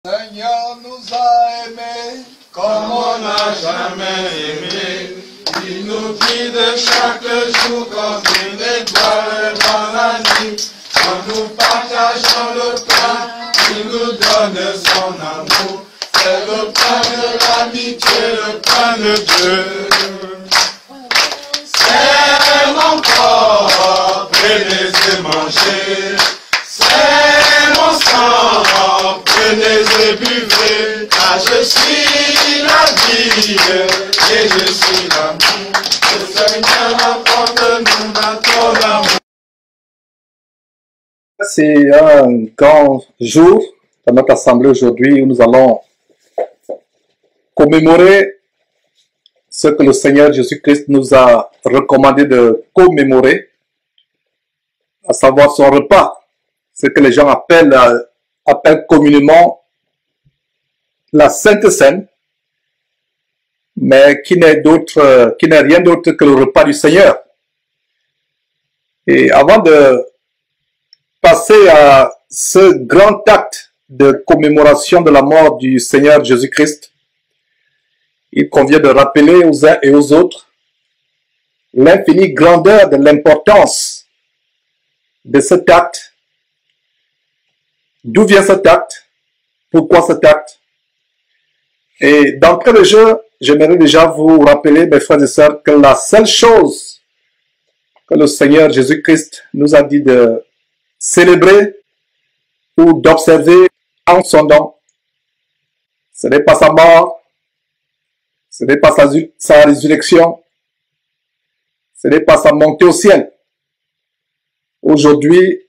Seigneur nous a aimés comme on n'a jamais aimé. Il nous guide chaque jour comme une étoile dans la nuit. Quand nous partageons le pain, il nous donne son amour. C'est le pain de l'amitié, le pain de Dieu. C'est mon corps, prenez et mangez. C'est mon sang, prenez et buvez. Car je suis la vie et je suis l'amour. Le Seigneur apporte-nous dans ton amour. C'est un grand jour dans notre assemblée aujourd'hui où nous allons commémorer ce que le Seigneur Jésus-Christ nous a recommandé de commémorer, à savoir son repas, ce que les gens appellent communément la Sainte Seine, mais qui n'est rien d'autre que le repas du Seigneur. Et avant de passer à ce grand acte de commémoration de la mort du Seigneur Jésus-Christ, il convient de rappeler aux uns et aux autres l'infinie grandeur de l'importance de cet acte. D'où vient cet acte? Pourquoi cet acte? Et d'entrée de jeu, j'aimerais déjà vous rappeler, mes frères et sœurs, que la seule chose que le Seigneur Jésus-Christ nous a dit de célébrer ou d'observer en son nom, ce n'est pas sa mort, ce n'est pas sa résurrection, ce n'est pas sa montée au ciel. Aujourd'hui,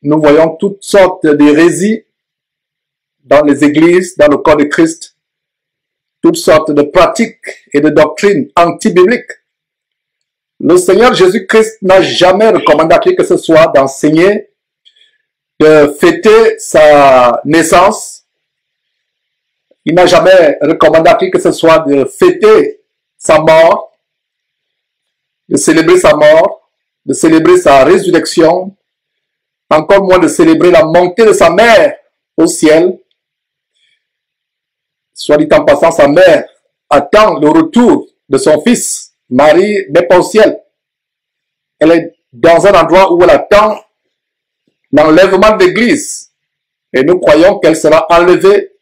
nous voyons toutes sortes d'hérésies dans les églises, dans le corps de Christ, toutes sortes de pratiques et de doctrines anti-bibliques. Le Seigneur Jésus-Christ n'a jamais recommandé à qui que ce soit d'enseigner, de fêter sa naissance. Il n'a jamais recommandé à qui que ce soit de fêter sa mort, de célébrer sa mort, de célébrer sa résurrection, encore moins de célébrer la montée de sa mère au ciel. Soit dit en passant, sa mère attend le retour de son fils. Marie n'est pas au ciel. Elle est dans un endroit où elle attend l'enlèvement de l'Église. Et nous croyons qu'elle sera enlevée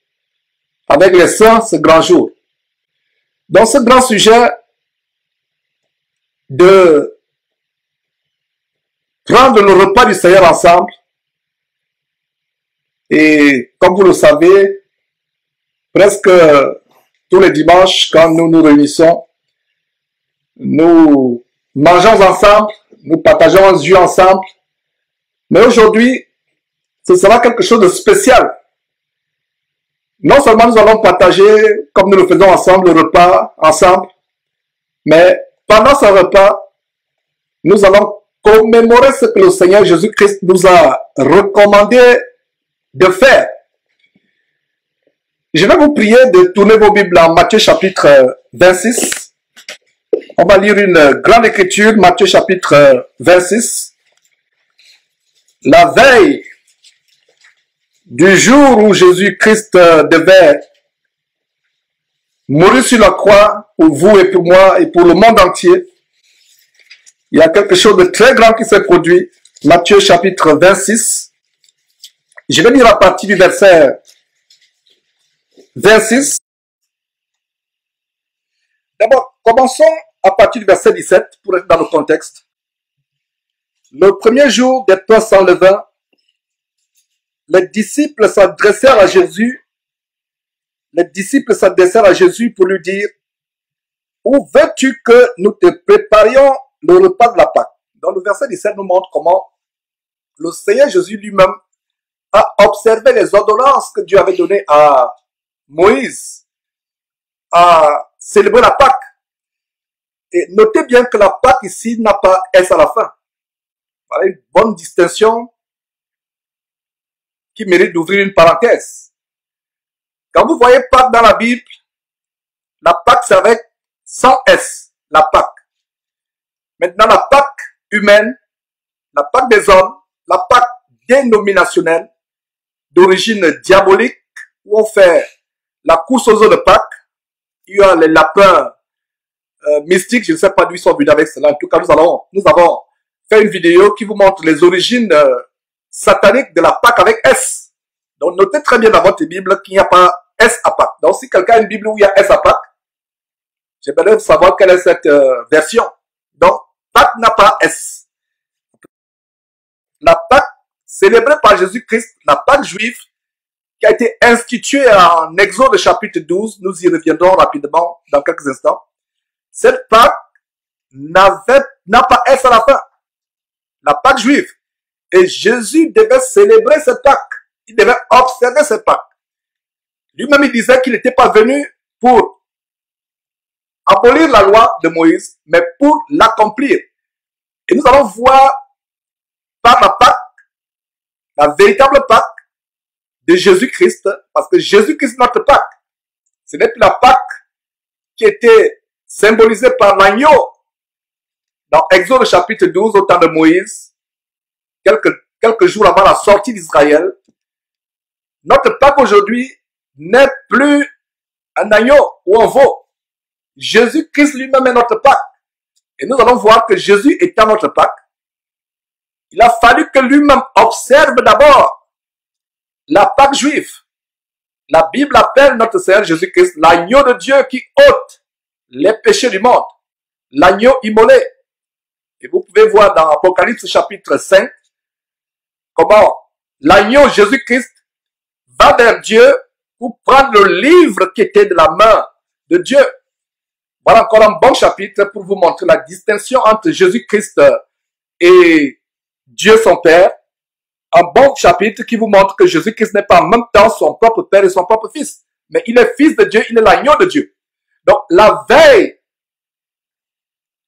avec les saints ce grand jour. Dans ce grand sujet de prendre le repas du Seigneur ensemble, et comme vous le savez, presque tous les dimanches, quand nous nous réunissons, nous mangeons ensemble, nous partageons un jus ensemble, mais aujourd'hui, ce sera quelque chose de spécial. Non seulement nous allons partager, comme nous le faisons ensemble, le repas ensemble, mais pendant ce repas, nous allons commémorer ce que le Seigneur Jésus-Christ nous a recommandé de faire. Je vais vous prier de tourner vos Bibles en Matthieu chapitre 26. On va lire une grande écriture, Matthieu chapitre 26. La veille du jour où Jésus-Christ devait mourir sur la croix pour vous et pour moi et pour le monde entier, il y a quelque chose de très grand qui s'est produit. Matthieu chapitre 26. Je vais lire à partir du verset 26. D'abord, commençons à partir du verset 17 pour être dans le contexte. Le premier jour des pains sans levain, les disciples s'adressèrent à Jésus. Les disciples s'adressèrent à Jésus pour lui dire: où veux-tu que nous te préparions le repas de la Pâque? Dans le verset 17 nous montre comment le Seigneur Jésus lui-même a observé les ordonnances que Dieu avait données à Moïse à célébrer la Pâque. Et notez bien que la Pâque ici n'a pas S à la fin. Voilà une bonne distinction qui mérite d'ouvrir une parenthèse. Quand vous voyez Pâque dans la Bible, la Pâque c'est avec sans S, la Pâque. Maintenant la Pâque humaine, la Pâque des hommes, la Pâque dénominationnelle, d'origine diabolique, où on fait la course aux œufs de Pâques. Il y a les lapins mystiques, je ne sais pas d'où ils sont venus avec cela. En tout cas, nous avons fait une vidéo qui vous montre les origines sataniques de la Pâque avec S. Donc, notez très bien dans votre Bible qu'il n'y a pas S à Pâques. Donc, si quelqu'un a une Bible où il y a S à Pâques, j'aimerais savoir quelle est cette version. Donc, Pâques n'a pas S. La Pâque célébrée par Jésus-Christ, la Pâque juive, qui a été instituée en Exode chapitre 12, nous y reviendrons rapidement dans quelques instants. Cette Pâque n'a pas S à la fin. La Pâque juive. Et Jésus devait célébrer cette Pâque. Il devait observer cette Pâque. Lui-même, il disait qu'il n'était pas venu pour abolir la loi de Moïse, mais pour l'accomplir. Et nous allons voir par la Pâque, la véritable Pâque de Jésus-Christ, parce que Jésus-Christ est notre Pâque. Ce n'est plus la Pâque qui était symbolisée par l'agneau dans Exode chapitre 12 au temps de Moïse, quelques jours avant la sortie d'Israël. Notre Pâque aujourd'hui n'est plus un agneau ou un veau. Jésus-Christ lui-même est notre Pâque. Et nous allons voir que Jésus étant notre Pâque, il a fallu que lui-même observe d'abord la Pâque juive. La Bible appelle notre Seigneur Jésus-Christ l'agneau de Dieu qui ôte les péchés du monde. L'agneau immolé. Et vous pouvez voir dans Apocalypse chapitre 5 comment l'agneau Jésus-Christ va vers Dieu pour prendre le livre qui était de la main de Dieu. Voilà encore un bon chapitre pour vous montrer la distinction entre Jésus-Christ et Dieu son Père. Un bon chapitre qui vous montre que Jésus-Christ n'est pas en même temps son propre Père et son propre Fils. Mais il est Fils de Dieu, il est l'agneau de Dieu. Donc la veille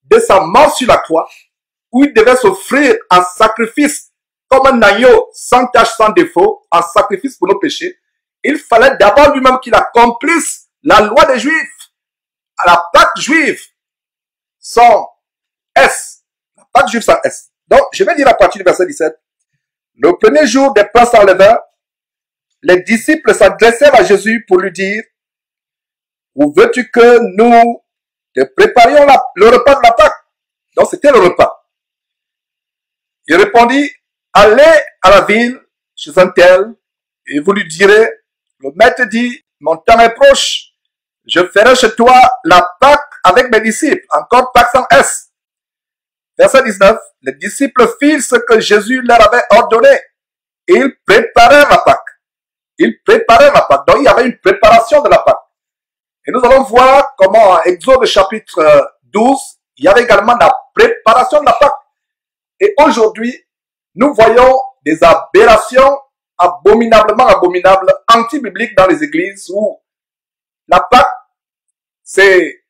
de sa mort sur la croix, où il devait s'offrir en sacrifice comme un agneau sans tache, sans défaut, en sacrifice pour nos péchés, il fallait d'abord lui-même qu'il accomplisse la loi des Juifs. À la Pâque juive, sans S. La Pâque juive sans S. Donc, je vais lire à partir du verset 17. Le premier jour des pains sans levain, les disciples s'adressèrent à Jésus pour lui dire, où veux-tu que nous te préparions le repas de la Pâque? Donc, c'était le repas. Il répondit, allez à la ville, chez un tel, et vous lui direz, le maître dit, mon temps est proche. Je ferai chez toi la Pâque avec mes disciples. Encore Pâque sans S. Verset 19. Les disciples firent ce que Jésus leur avait ordonné. Et ils préparèrent la Pâque. Ils préparèrent la Pâque. Donc il y avait une préparation de la Pâque. Et nous allons voir comment en Exode chapitre 12, il y avait également la préparation de la Pâque. Et aujourd'hui, nous voyons des aberrations abominablement abominables, anti-bibliques dans les églises où la Pâque, c'est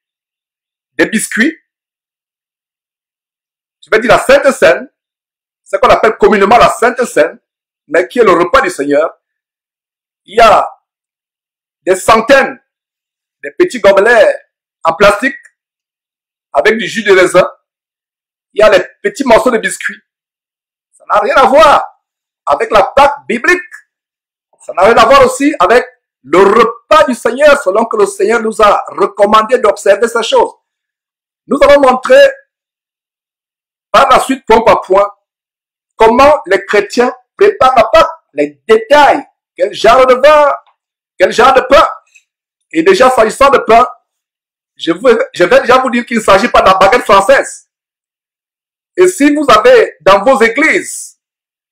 des biscuits. Je vais dire la Sainte Seine, ce qu'on appelle communément la Sainte Seine, mais qui est le repas du Seigneur. Il y a des centaines de petits gobelets en plastique avec du jus de raisin. Il y a les petits morceaux de biscuits. Ça n'a rien à voir avec la Pâque biblique. Ça n'a rien à voir aussi avec le repas du Seigneur, selon que le Seigneur nous a recommandé d'observer ces choses. Nous allons montrer par la suite, point par point, comment les chrétiens préparent la Pâque, les détails, quel genre de vin, quel genre de pain. Et déjà, s'agissant de pain, je vais déjà vous dire qu'il ne s'agit pas de la baguette française. Et si vous avez dans vos églises,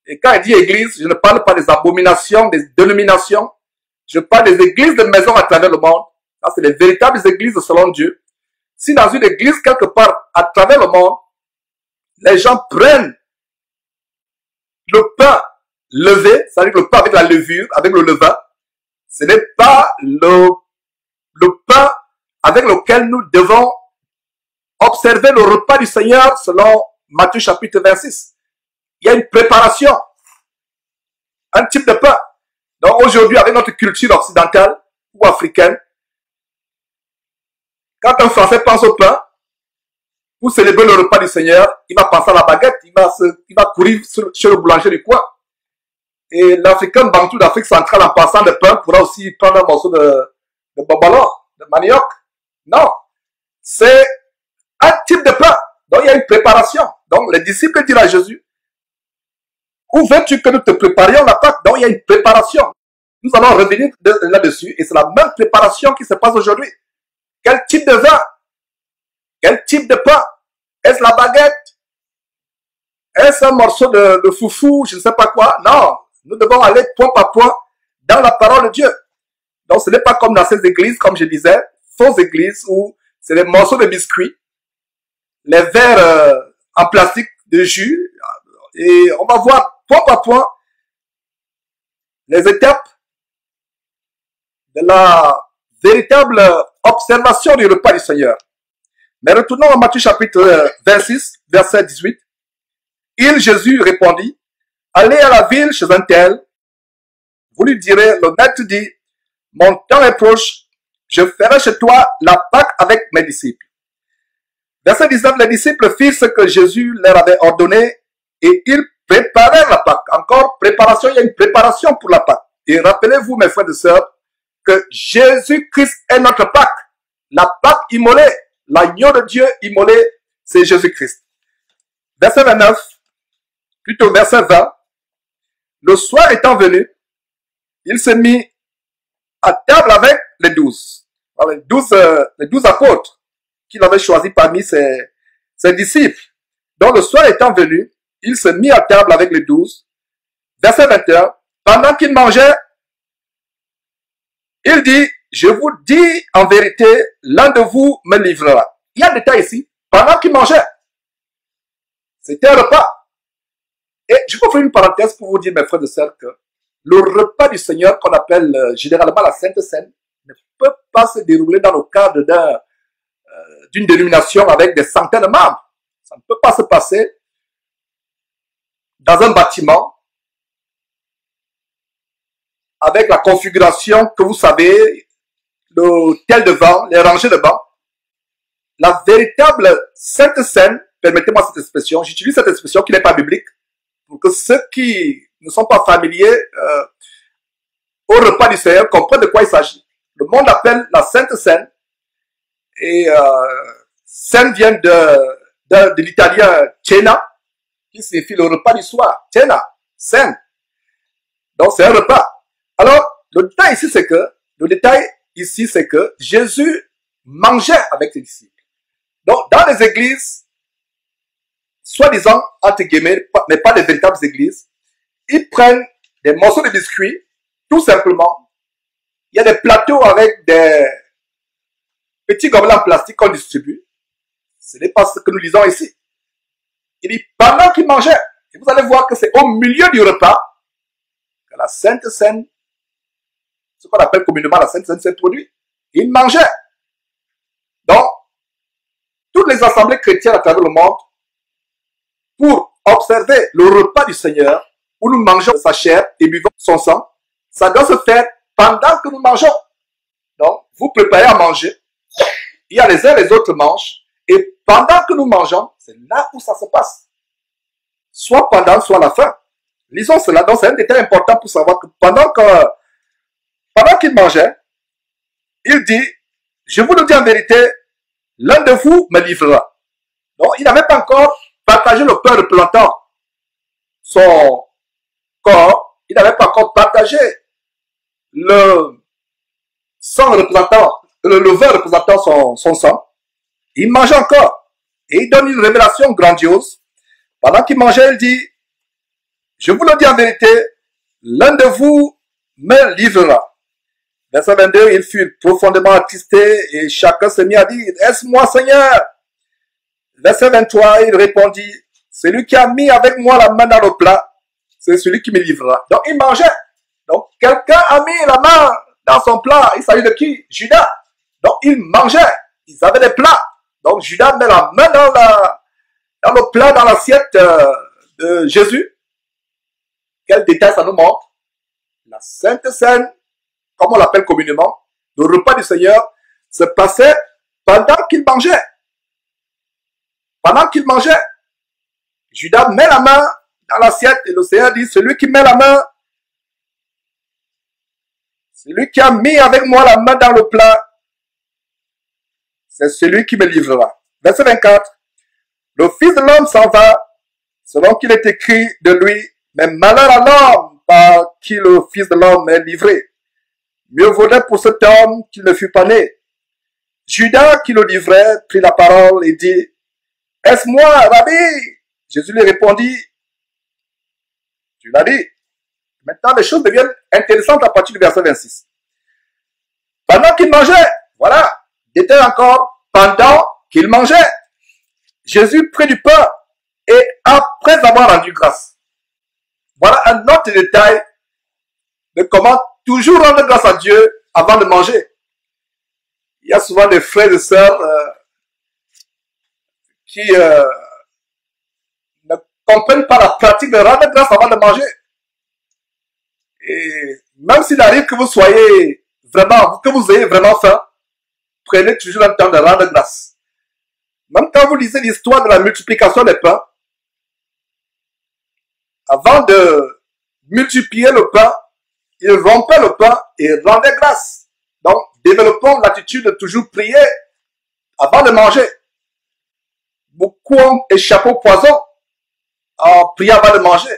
et quand je dis église, je ne parle pas des abominations, des dénominations, je parle des églises de maisons à travers le monde. Ça, c'est les véritables églises selon Dieu. Si dans une église, quelque part, à travers le monde, les gens prennent le pain levé, c'est-à-dire le pain avec la levure, avec le levain, ce n'est pas le pain avec lequel nous devons observer le repas du Seigneur selon Matthieu chapitre 26. Il y a une préparation, un type de pain. Donc aujourd'hui, avec notre culture occidentale ou africaine, quand un Français pense au pain, pour célébrer le repas du Seigneur, il va penser à la baguette, il va courir chez le boulanger du coin. Et l'Africain bantou d'Afrique centrale en passant le pain pourra aussi prendre un morceau de bobalon, de manioc. Non. C'est un type de pain. Donc il y a une préparation. Donc les disciples dirent à Jésus, où veux-tu que nous te préparions la Pâque? Donc il y a une préparation. Nous allons revenir là-dessus et c'est la même préparation qui se passe aujourd'hui. Quel type de vin? Quel type de pain? Est-ce la baguette? Est-ce un morceau de foufou? Je ne sais pas quoi. Non. Nous devons aller point par point dans la parole de Dieu. Donc ce n'est pas comme dans ces églises, comme je disais, fausses églises où c'est des morceaux de biscuits, les verres en plastique de jus, et on va voir point par point les étapes de la véritable observation du repas du Seigneur. Mais retournons à Matthieu chapitre 26, verset 18. Il, Jésus, répondit, allez à la ville chez un tel, vous lui direz, le maître dit, mon temps est proche, je ferai chez toi la Pâque avec mes disciples. Verset 19, les disciples firent ce que Jésus leur avait ordonné et ils préparèrent la Pâque. Encore préparation, il y a une préparation pour la Pâque. Et rappelez-vous, mes frères et sœurs, que Jésus-Christ est notre Pâque. La Pâque immolée, l'agneau de Dieu immolé, c'est Jésus-Christ. Verset 29, plutôt verset 20, le soir étant venu, il se mit à table avec les 12. Les 12 apôtres qu'il avait choisis parmi ses disciples. Donc le soir étant venu, il se mit à table avec les 12. Verset 21, pendant qu'il mangeait, il dit, je vous dis en vérité, l'un de vous me livrera. Il y a un détail ici, pendant qu'il mangeait. C'était un repas. Et je peux faire une parenthèse pour vous dire, mes frères et sœurs, que le repas du Seigneur, qu'on appelle généralement la Sainte Seine, ne peut pas se dérouler dans le cadre d'une dénomination avec des centaines de membres. Ça ne peut pas se passer dans un bâtiment avec la configuration que vous savez, l'hôtel de banc, les rangées de bancs. La véritable Sainte Seine, permettez-moi cette expression, j'utilise cette expression qui n'est pas biblique, pour que ceux qui ne sont pas familiers au repas du Seigneur comprennent de quoi il s'agit. Le monde appelle la Sainte Seine, et Seine vient de l'italien cena, qui signifie le repas du soir. Cena, Seine. Donc c'est un repas. Alors, le détail ici, c'est que Jésus mangeait avec ses disciples. Donc, dans les églises, soi-disant, entre guillemets, mais pas des véritables églises, ils prennent des morceaux de biscuits, tout simplement. Il y a des plateaux avec des petits gobelets en plastique qu'on distribue. Ce n'est pas ce que nous lisons ici. Il dit, pendant qu'il mangeait, et vous allez voir que c'est au milieu du repas que la Sainte Seine, ce qu'on appelle communément la Sainte Seine, s'est produite. Il mangeait. Donc, toutes les assemblées chrétiennes à travers le monde, pour observer le repas du Seigneur, où nous mangeons sa chair et buvons son sang, ça doit se faire pendant que nous mangeons. Donc, vous préparez à manger, il y a les uns les autres mangent, et pendant que nous mangeons, c'est là où ça se passe. Soit pendant, soit à la fin. Lisons cela, donc c'est un détail important pour savoir que pendant qu'il mangeait, il dit, je vous le dis en vérité, l'un de vous me livrera. Donc, il n'avait pas encore partagé le pain représentant son corps, il n'avait pas encore partagé le sang représentant, le vin représentant son sang. Il mangeait encore. Et il donne une révélation grandiose. Pendant qu'il mangeait, il dit, je vous le dis en vérité, l'un de vous me livrera. Verset 22, il fut profondément attristé et chacun se mit à dire, est-ce moi, Seigneur? Verset 23, il répondit, celui qui a mis avec moi la main dans le plat, c'est celui qui me livrera. Donc il mangeait. Donc quelqu'un a mis la main dans son plat. Il s'agit de qui? Judas. Donc il mangeait. Ils avaient des plats. Donc Judas met la main dans le plat, dans l'assiette de Jésus. Quel détail ça nous montre? La Sainte Seine, comme on l'appelle communément, le repas du Seigneur, se passait pendant qu'il mangeait. Pendant qu'il mangeait, Judas met la main dans l'assiette et le Seigneur dit, celui qui met la main Celui qui a mis avec moi la main dans le plat, c'est celui qui me livrera. Verset 24. Le Fils de l'homme s'en va, selon qu'il est écrit de lui, mais malheur à l'homme par qui le Fils de l'homme est livré. Mieux vaudrait pour cet homme qu'il ne fût pas né. Judas, qui le livrait, prit la parole et dit, est-ce moi, Rabbi? Jésus lui répondit, tu l'as dit. Maintenant, les choses deviennent intéressantes à partir du verset 26. Pendant qu'il mangeait, voilà, détail encore, pendant qu'il mangeait, Jésus prit du pain et après avoir rendu grâce. Voilà un autre détail de comment toujours rendre grâce à Dieu avant de manger. Il y a souvent des frères et sœurs qui ne comprennent pas la pratique de rendre grâce avant de manger. Et même s'il arrive que vous soyez vraiment, que vous ayez vraiment faim, prenez toujours un temps de rendre grâce. Même quand vous lisez l'histoire de la multiplication des pains, avant de multiplier le pain, il rompait le pain et rendait grâce. Donc, développons l'attitude de toujours prier avant de manger. Beaucoup ont échappé au poison en priant avant de manger.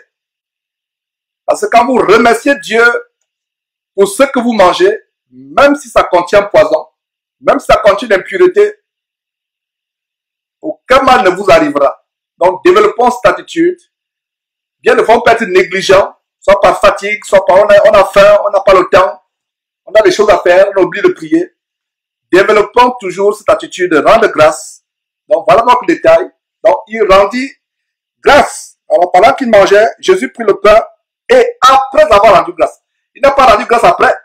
Parce que quand vous remerciez Dieu pour ce que vous mangez, même si ça contient poison, même si ça contient l'impureté, aucun mal ne vous arrivera. Donc, développons cette attitude. Bien ne faut pas être négligent, soit par fatigue, soit par on a faim, on n'a pas le temps, on a des choses à faire, on oublie de prier. Développons toujours cette attitude de rendre grâce. Donc, voilà notre détail. Donc, il rendit grâce. Alors, pendant qu'il mangeait, Jésus prit le pain et après avoir rendu grâce. Il n'a pas rendu grâce après.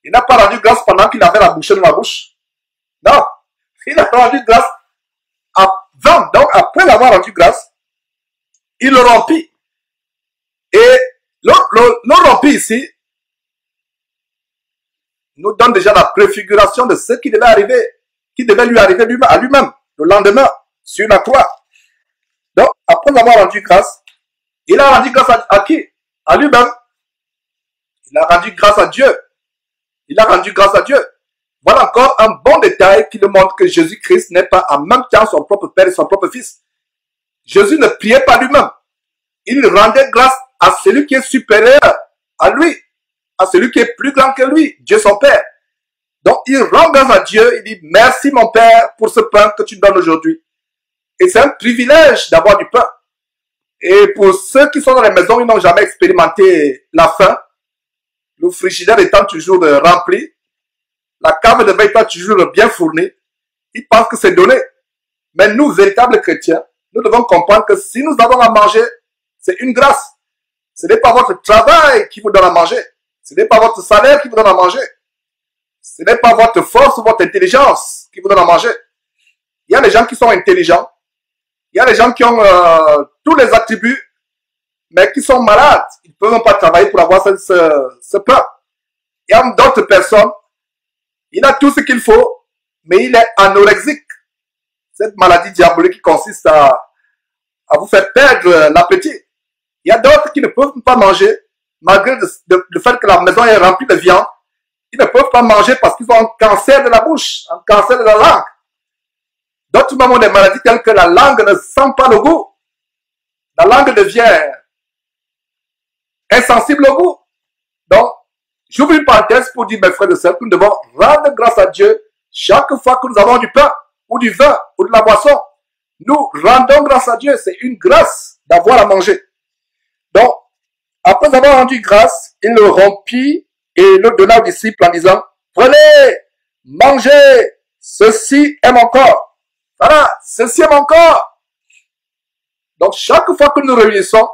Il n'a pas rendu grâce pendant qu'il avait la bouchée dans la bouche. Non. Il a rendu grâce avant. Donc, après avoir rendu grâce, il le rompit. Et le rompi ici nous donne déjà la préfiguration de ce qui devait arriver, qui devait lui arriver à lui-même, le lendemain, sur la croix. Donc, après avoir rendu grâce, il a rendu grâce à qui? À lui-même. Il a rendu grâce à Dieu. Il a rendu grâce à Dieu. Voilà encore un bon détail qui nous montre que Jésus-Christ n'est pas en même temps son propre Père et son propre Fils. Jésus ne priait pas lui-même. Il rendait grâce à celui qui est supérieur à lui, à celui qui est plus grand que lui, Dieu son Père. Donc, il rend grâce à Dieu, il dit, merci mon Père pour ce pain que tu donnes aujourd'hui. Et c'est un privilège d'avoir du pain. Et pour ceux qui sont dans les maisons, ils n'ont jamais expérimenté la faim, le frigidaire étant toujours rempli, la cave de vin étant toujours bien fournie, ils pensent que c'est donné. Mais nous, véritables chrétiens, nous devons comprendre que si nous avons à manger, c'est une grâce. Ce n'est pas votre travail qui vous donne à manger. Ce n'est pas votre salaire qui vous donne à manger. Ce n'est pas votre force ou votre intelligence qui vous donne à manger. Il y a des gens qui sont intelligents. Il y a des gens qui ont tous les attributs, mais qui sont malades. Ils ne peuvent pas travailler pour avoir ce pain. Il y a d'autres personnes, il a tout ce qu'il faut, mais il est anorexique. Cette maladie diabolique qui consiste à vous faire perdre l'appétit. Il y a d'autres qui ne peuvent pas manger, malgré le fait que la maison est remplie de viande. Ils ne peuvent pas manger parce qu'ils ont un cancer de la bouche, un cancer de la langue. D'autres même ont des maladies telles que la langue ne sent pas le goût. La langue devient insensible au goût. Donc, j'ouvre une parenthèse pour dire, mes frères et sœurs, que nous devons rendre grâce à Dieu chaque fois que nous avons du pain, ou du vin, ou de la boisson. Nous rendons grâce à Dieu. C'est une grâce d'avoir à manger. Donc, après avoir rendu grâce, il le rompit et le donna aux disciples en disant, prenez, mangez, ceci est mon corps. Voilà, ceci est mon corps. Donc, chaque fois que nous réunissons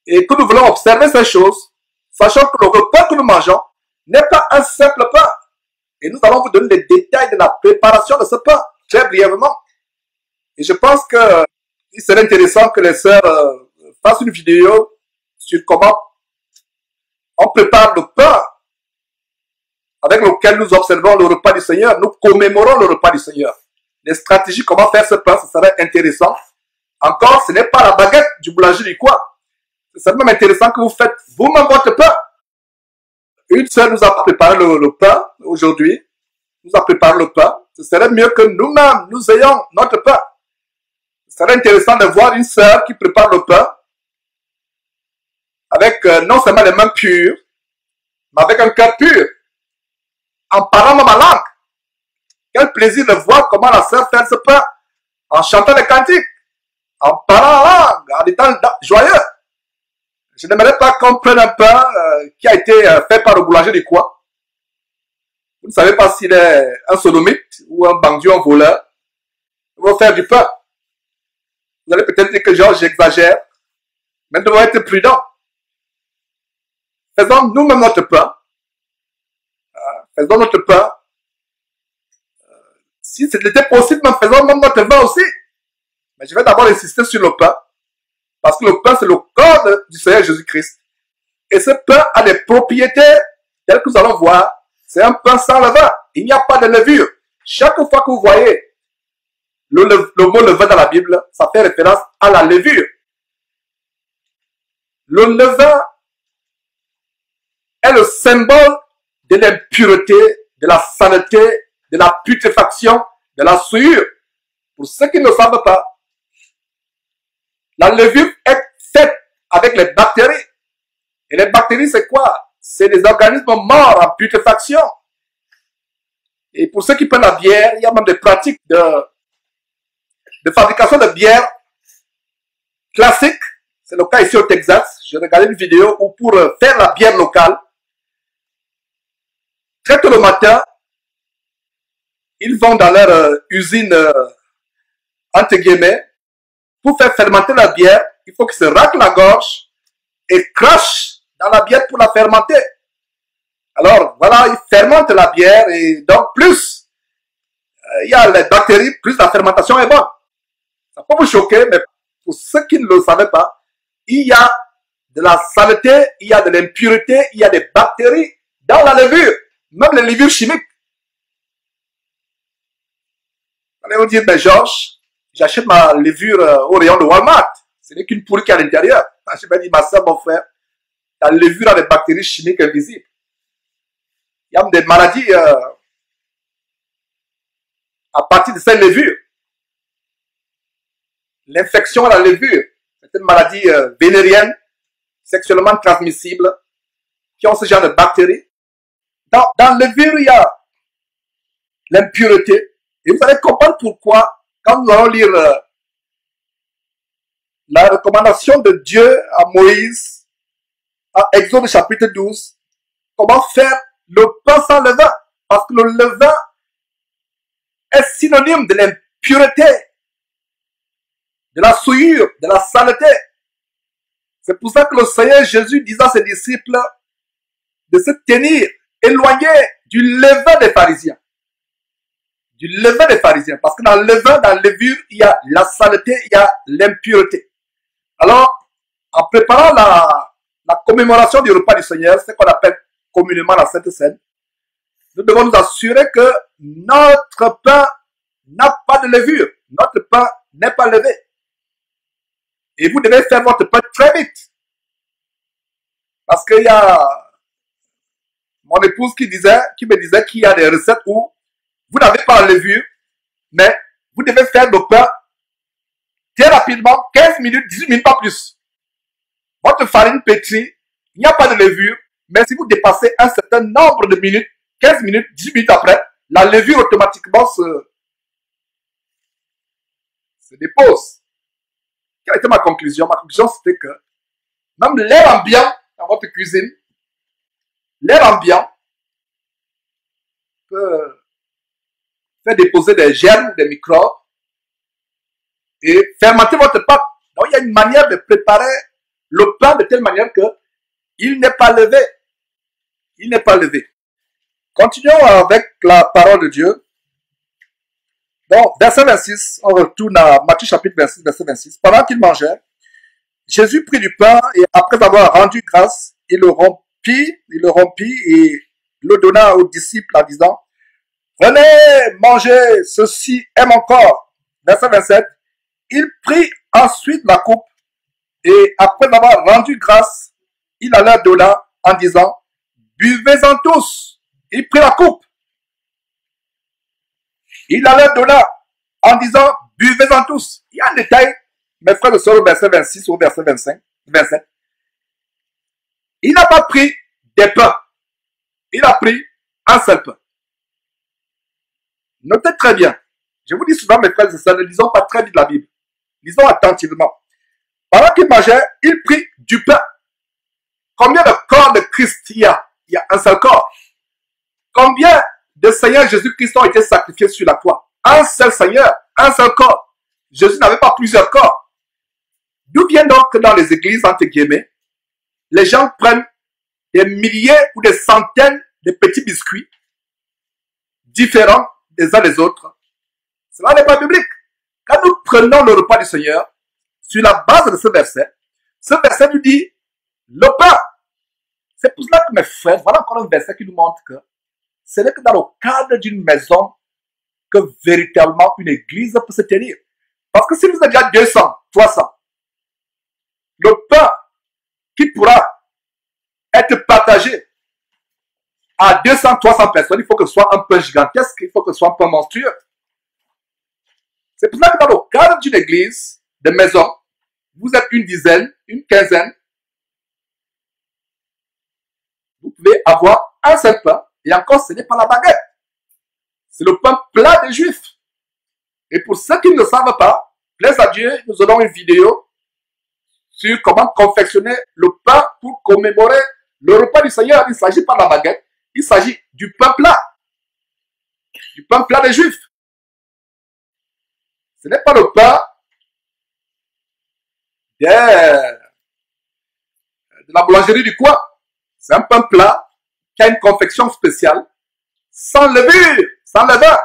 et que nous voulons observer ces choses, sachant que le repas que nous mangeons n'est pas un simple pain. Et nous allons vous donner les détails de la préparation de ce pain, très brièvement. Et je pense que il serait intéressant que les sœurs fassent une vidéo sur comment on prépare le pain avec lequel nous observons le repas du Seigneur. Nous commémorons le repas du Seigneur. Les stratégies, comment faire ce pain, ce serait intéressant. Encore, ce n'est pas la baguette du boulanger du coin. C'est même intéressant que vous faites vous-même votre pain. Une sœur nous a préparé le pain aujourd'hui, nous a préparé le pain. Ce serait mieux que nous-mêmes, nous ayons notre pain. Ce serait intéressant de voir une sœur qui prépare le pain avec non seulement les mains pures, mais avec un cœur pur, en parlant ma langue. Quel plaisir de voir comment la sœur fait ce pain, en chantant les cantiques, en parlant la langue, en étant joyeux. Je n'aimerais pas qu'on prenne un pain qui a été fait par le boulanger du coin. Vous ne savez pas s'il est un sodomite ou un bandit ou un voleur. Il va faire du pain. Vous allez peut-être dire que j'exagère, mais nous devons être prudents. Faisons nous-mêmes notre pain. Faisons notre pain. Si c'était possible, faisons même notre vin aussi. Mais je vais d'abord insister sur le pain. Parce que le pain, c'est le corps du Seigneur Jésus-Christ. Et ce pain a des propriétés telles que nous allons voir. C'est un pain sans levain. Il n'y a pas de levure. Chaque fois que vous voyez le mot levain dans la Bible, ça fait référence à la levure. Le levain est le symbole de l'impureté, de la saleté, de la putréfaction, de la souillure. Pour ceux qui ne savent pas, la levure est faite avec les bactéries. Et les bactéries, c'est quoi? C'est des organismes morts en putréfaction. Et pour ceux qui prennent la bière, il y a même des pratiques de fabrication de bière classique. C'est le cas ici au Texas. J'ai regardé une vidéo où pour faire la bière locale, très tôt le matin, ils vont dans leur usine, entre guillemets, pour faire fermenter la bière, il faut qu'ils se raclent la gorge et crachent dans la bière pour la fermenter. Alors, voilà, ils fermentent la bière et donc plus il y a les bactéries, plus la fermentation est bonne. Ça peut vous choquer, mais pour ceux qui ne le savaient pas, il y a de la saleté, il y a de l'impureté, il y a des bactéries dans la levure, même les levures chimiques. Allez vous dire, mais Georges, j'achète ma levure au rayon de Walmart. Ce n'est qu'une pourrie qui est à l'intérieur. Je me dis, ma soeur, mon frère, la levure a des bactéries chimiques invisibles. Il y a des maladies à partir de cette levure. L'infection à la levure, c'est une maladie vénérienne, sexuellement transmissible, qui ont ce genre de bactéries. Dans la levure, il y a l'impureté. Et vous allez comprendre pourquoi, quand nous allons lire la recommandation de Dieu à Moïse, à Exode chapitre 12, comment faire le pain sans levain. Parce que le levain est synonyme de l'impureté, de la souillure, de la saleté. C'est pour ça que le Seigneur Jésus disait à ses disciples de se tenir éloignés du levain des pharisiens. Du levain des pharisiens. Parce que dans le levain, dans la levure, il y a la saleté, il y a l'impureté. Alors, en préparant la commémoration du repas du Seigneur, ce qu'on appelle communément la Sainte Seine, nous devons nous assurer que notre pain n'a pas de levure. Notre pain n'est pas levé. Et vous devez faire votre pain très vite. Parce qu'il y a mon épouse qui me disait qu'il y a des recettes où vous n'avez pas la levure, mais vous devez faire le pain très rapidement, 15 minutes, 18 minutes, pas plus. Votre farine pétrie, il n'y a pas de levure, mais si vous dépassez un certain nombre de minutes, 15 minutes, 18 minutes après, la levure automatiquement se dépose. Quelle était ma conclusion? Ma conclusion, c'était que même l'air ambiant dans votre cuisine, l'air ambiant peut faire déposer des germes, des microbes et fermenter votre pâte. Donc, il y a une manière de préparer le pain de telle manière que il n'est pas levé. Il n'est pas levé. Continuons avec la parole de Dieu. Donc, verset 26, on retourne à Matthieu chapitre 26, verset 26. Pendant qu'il mangeait, Jésus prit du pain et après avoir rendu grâce, il le rompit et le donna aux disciples en disant, venez manger, ceci est mon corps. Verset 27, il prit ensuite la coupe et après avoir rendu grâce, il la leur donna en disant, buvez-en tous. Il prit la coupe. Il allait de-là en disant, buvez-en tous. Il y a un détail, mes frères et sœurs, au verset 26 ou au verset 27. Il n'a pas pris des pains. Il a pris un seul pain. Notez très bien. Je vous dis souvent, mes frères et sœurs, ne lisons pas très vite la Bible. Lisons attentivement. Pendant qu'il mangeait, il prit du pain. Combien de corps de Christ il y a? Il y a un seul corps. Combien de Seigneurs Jésus-Christ ont été sacrifiés sur la croix? Un seul Seigneur, un seul corps. Jésus n'avait pas plusieurs corps. D'où vient donc que dans les églises, entre guillemets, les gens prennent des milliers ou des centaines de petits biscuits différents des uns des autres? Cela n'est pas biblique. Quand nous prenons le repas du Seigneur, sur la base de ce verset nous dit le pain. C'est pour cela que mes frères, voilà encore un verset qui nous montre que ce n'est que dans le cadre d'une maison que véritablement une église peut se tenir. Parce que si vous êtes déjà 200, 300, le pain qui pourra être partagé à 200, 300 personnes, il faut que ce soit un pain gigantesque, il faut que ce soit un pain monstrueux. C'est pour ça que dans le cadre d'une église, de maison, vous êtes une dizaine, une quinzaine, vous pouvez avoir un seul pain, et encore ce n'est pas la baguette. C'est le pain plat des Juifs. Et pour ceux qui ne le savent pas, plaise à Dieu, nous aurons une vidéo sur comment confectionner le pain pour commémorer le repas du Seigneur. Il ne s'agit pas de la baguette, il s'agit du pain plat. Du pain plat des Juifs. Ce n'est pas le pain de la boulangerie du coin. C'est un pain plat qui a une confection spéciale, sans levure, sans levain.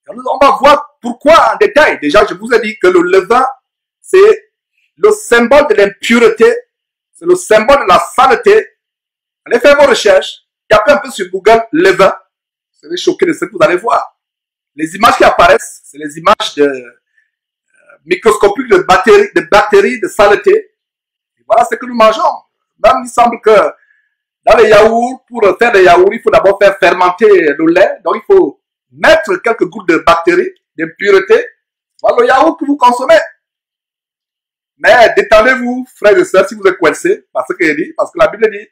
On va voir pourquoi en détail. Déjà, je vous ai dit que le levain, c'est le symbole de l'impureté, c'est le symbole de la saleté. Allez faire vos recherches, tapez un peu sur Google levain. Vous serez choqué de ce que vous allez voir. Les images qui apparaissent, c'est les images microscopiques de bactéries, de saleté. Et voilà ce que nous mangeons. Même il semble que dans les yaourts, pour faire des yaourts, il faut d'abord faire fermenter le lait. Donc il faut mettre quelques gouttes de bactéries, d'impuretés. Voilà le yaourt que vous consommez. Mais détendez-vous, frères et sœurs, si vous êtes coincés, parce que la Bible dit,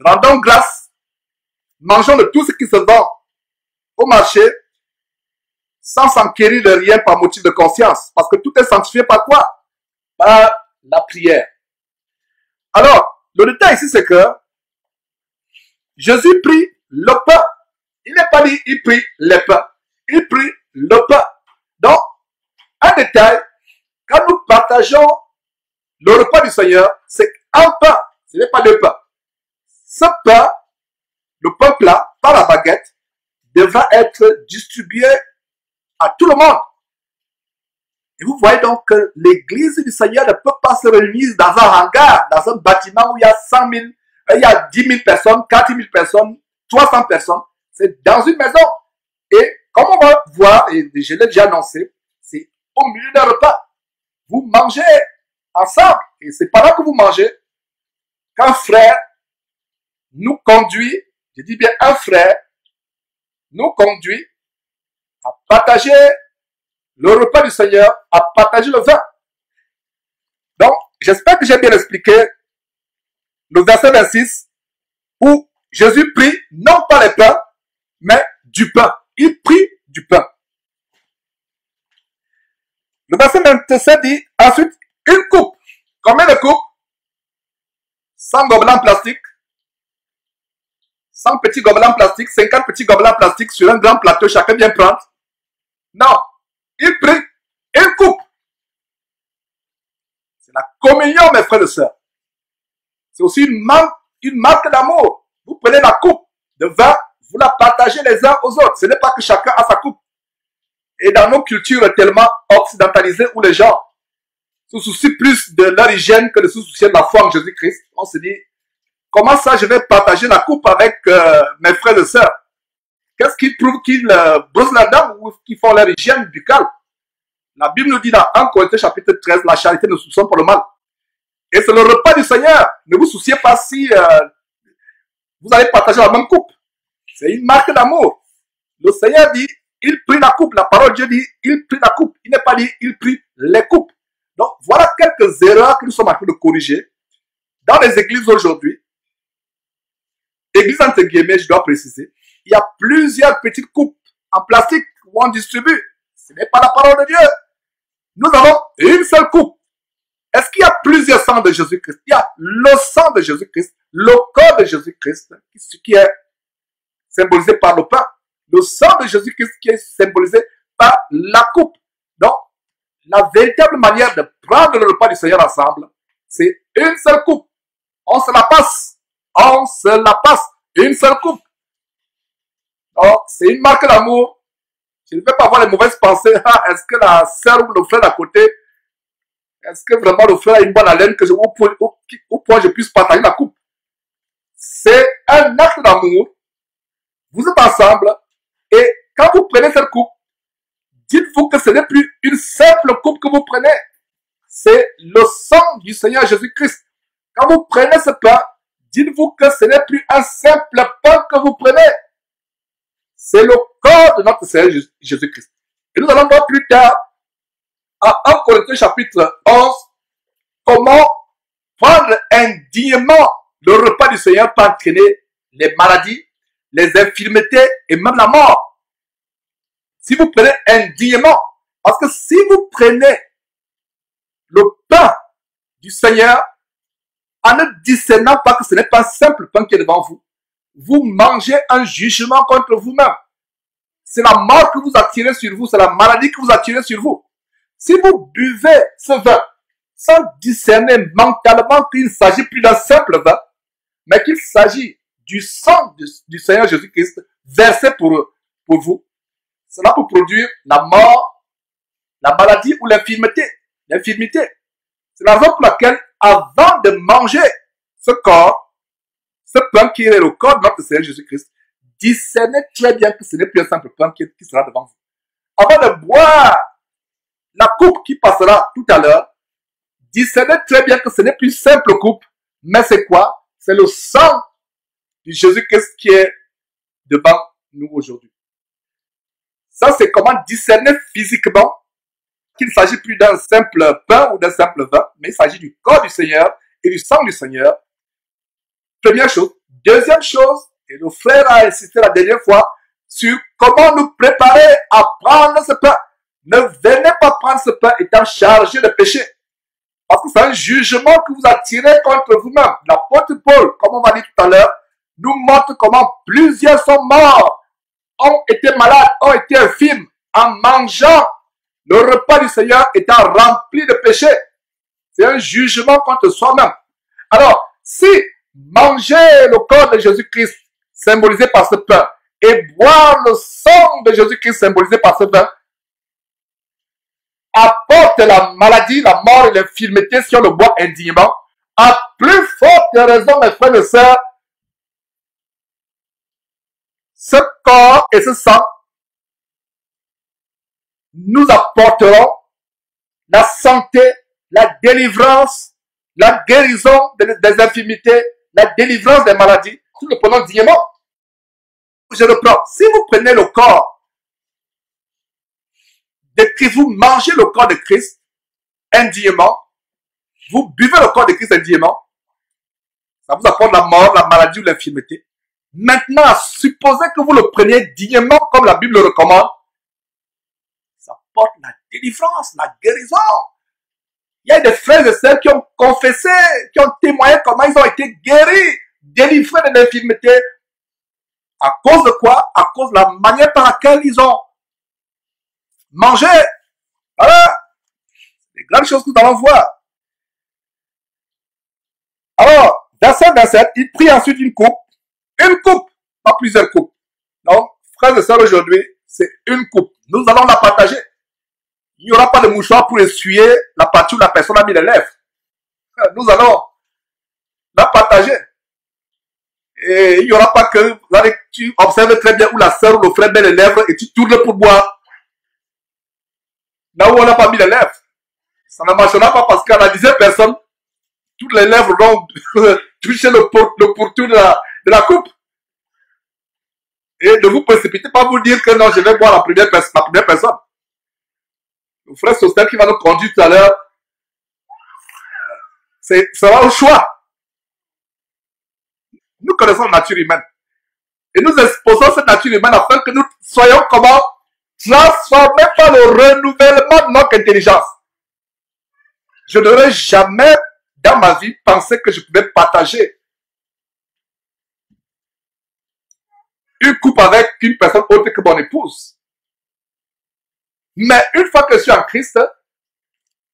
rendons grâce, mangeons de tout ce qui se vend au marché, sans s'enquérir de rien par motif de conscience. Parce que tout est sanctifié par quoi? Par la prière. Alors, le détail ici, c'est que Jésus prit le pain. Il n'est pas dit, il prit les pains. Il prit le pain. Donc, un détail, quand nous partageons le repas du Seigneur, c'est un pain. Ce n'est pas deux pains. Ce pain, le pain plat, par la baguette, devra être distribué à tout le monde. Et vous voyez donc que l'église du Seigneur ne peut pas se réunir dans un hangar, dans un bâtiment où il y a 100 000, il y a 10 000 personnes, 4 000 personnes, 300 personnes. C'est dans une maison. Et comme on va voir, et je l'ai déjà annoncé, c'est au milieu d'un repas. Vous mangez ensemble. Et c'est pendant que vous mangez qu'un frère nous conduit, je dis bien un frère, nous conduit à partager le repas du Seigneur, à partager le vin. Donc, j'espère que j'ai bien expliqué le verset 26 où Jésus prit non pas les pains, mais du pain. Il prit du pain. Le verset 27 dit ensuite une coupe. Combien de coupes? 100 gobelins en plastique. 100 petits gobelins en plastique, 50 petits gobelins en plastique sur un grand plateau, chacun vient prendre. Non, il prit une coupe. C'est la communion, mes frères et sœurs. C'est aussi une marque d'amour. Vous prenez la coupe de vin, vous la partagez les uns aux autres. Ce n'est pas que chacun a sa coupe. Et dans nos cultures tellement occidentalisées où les gens se soucient plus de leur hygiène que de se soucier de la foi en Jésus-Christ, on se dit, comment ça je vais partager la coupe avec mes frères et sœurs? Qu'est-ce qui prouve qu'ils brossent la dent ou qu'ils font leur hygiène buccale? La Bible nous dit dans 1 Corinthiens chapitre 13, la charité ne soupçonne pas le mal. Et c'est le repas du Seigneur. Ne vous souciez pas si vous allez partager la même coupe. C'est une marque d'amour. Le Seigneur dit, il prit la coupe. La parole de Dieu dit, il prit la coupe. Il n'est pas dit, il prit les coupes. Donc, voilà quelques erreurs que nous sommes en train de corriger dans les églises aujourd'hui. Église entre guillemets, je dois préciser. Il y a plusieurs petites coupes en plastique où on distribue. Ce n'est pas la parole de Dieu. Nous avons une seule coupe. Est-ce qu'il y a plusieurs sangs de Jésus-Christ? Il y a le sang de Jésus-Christ, le corps de Jésus-Christ, qui est symbolisé par le pain. Le sang de Jésus-Christ qui est symbolisé par la coupe. Donc, la véritable manière de prendre le repas du Seigneur ensemble, c'est une seule coupe. On se la passe. On se la passe. Une seule coupe. Donc, c'est une marque d'amour. Je ne vais pas avoir les mauvaises pensées. Ah, est-ce que la sœur ou le frère d'à côté, est-ce que vraiment le frère a une bonne haleine au point je puisse partager la coupe? C'est un acte d'amour. Vous êtes ensemble et quand vous prenez cette coupe, dites-vous que ce n'est plus une simple coupe que vous prenez. C'est le sang du Seigneur Jésus-Christ. Quand vous prenez ce pain, dites-vous que ce n'est plus un simple pain que vous prenez. C'est le corps de notre Seigneur Jésus-Christ. Et nous allons voir plus tard, à 1 Corinthiens chapitre 11, comment prendre indignement le repas du Seigneur peut entraîner les maladies, les infirmités et même la mort. Si vous prenez indignement, parce que si vous prenez le pain du Seigneur en ne discernant pas que ce n'est pas un simple pain qui est devant vous, vous mangez un jugement contre vous-même. C'est la mort que vous attirez sur vous, c'est la maladie que vous attirez sur vous. Si vous buvez ce vin sans discerner mentalement qu'il ne s'agit plus d'un simple vin, mais qu'il s'agit du sang du Seigneur Jésus-Christ versé pour vous, cela peut produire la mort, la maladie ou l'infirmité. C'est la raison pour laquelle, avant de manger ce corps, ce pain qui est le corps de notre Seigneur Jésus-Christ, discernez très bien que ce n'est plus un simple pain qui sera devant vous. Avant de boire la coupe qui passera tout à l'heure, discernez très bien que ce n'est plus une simple coupe, mais c'est quoi? C'est le sang de Jésus-Christ qui est devant nous aujourd'hui. Ça, c'est comment discerner physiquement qu'il ne s'agit plus d'un simple pain ou d'un simple vin, mais il s'agit du corps du Seigneur et du sang du Seigneur. Première chose. Deuxième chose, et le frère a insisté la dernière fois sur comment nous préparer à prendre ce pain. Ne venez pas prendre ce pain étant chargé de péché. Parce que c'est un jugement que vous attirez contre vous-même. L'apôtre Paul, comme on va dire tout à l'heure, nous montre comment plusieurs sont morts, ont été malades, ont été infirmes, en mangeant le repas du Seigneur étant rempli de péché. C'est un jugement contre soi-même. Alors, si manger le corps de Jésus-Christ, symbolisé par ce pain, et boire le sang de Jésus-Christ, symbolisé par ce vin, apporte la maladie, la mort et l'infirmité si on le boit indignement, à plus forte raison, mes frères et sœurs, ce corps et ce sang nous apporteront la santé, la délivrance, la guérison des infirmités, la délivrance des maladies, tout le prenons dignement. Je reprends. Si vous prenez le corps de Christ, vous mangez le corps de Christ indignement, vous buvez le corps de Christ indignement, ça vous apporte la mort, la maladie ou l'infirmité. Maintenant, supposez que vous le preniez dignement comme la Bible le recommande, ça apporte la délivrance, la guérison. Il y a des frères et sœurs qui ont confessé, qui ont témoigné comment ils ont été guéris, délivrés de l'infirmité. À cause de quoi? À cause de la manière par laquelle ils ont mangé. Voilà. Les grandes choses que nous allons voir. Alors, verset 27, il prit ensuite une coupe, pas plusieurs coupes. Donc, frères et sœurs, aujourd'hui, c'est une coupe. Nous allons la partager. Il n'y aura pas de mouchoir pour essuyer la partie où la personne a mis les lèvres. Nous allons la partager. Et il n'y aura pas que tu observes très bien où la sœur ou le frère met les lèvres et tu tournes pour boire. Là où on n'a pas mis les lèvres. Ça ne marchera pas parce qu'à la 10e personne, toutes les lèvres vont toucher le pourtour de de la coupe. Et ne vous précipitez pas vous dire que non, je vais boire la première personne. Le frère Sostel qui va nous conduire tout à l'heure, sera au choix. Nous connaissons la nature humaine. Et nous exposons cette nature humaine afin que nous soyons comment transformés par le renouvellement de notre intelligence. Je n'aurais jamais dans ma vie pensé que je pouvais partager une coupe avec une personne autre que mon épouse. Mais une fois que je suis en Christ,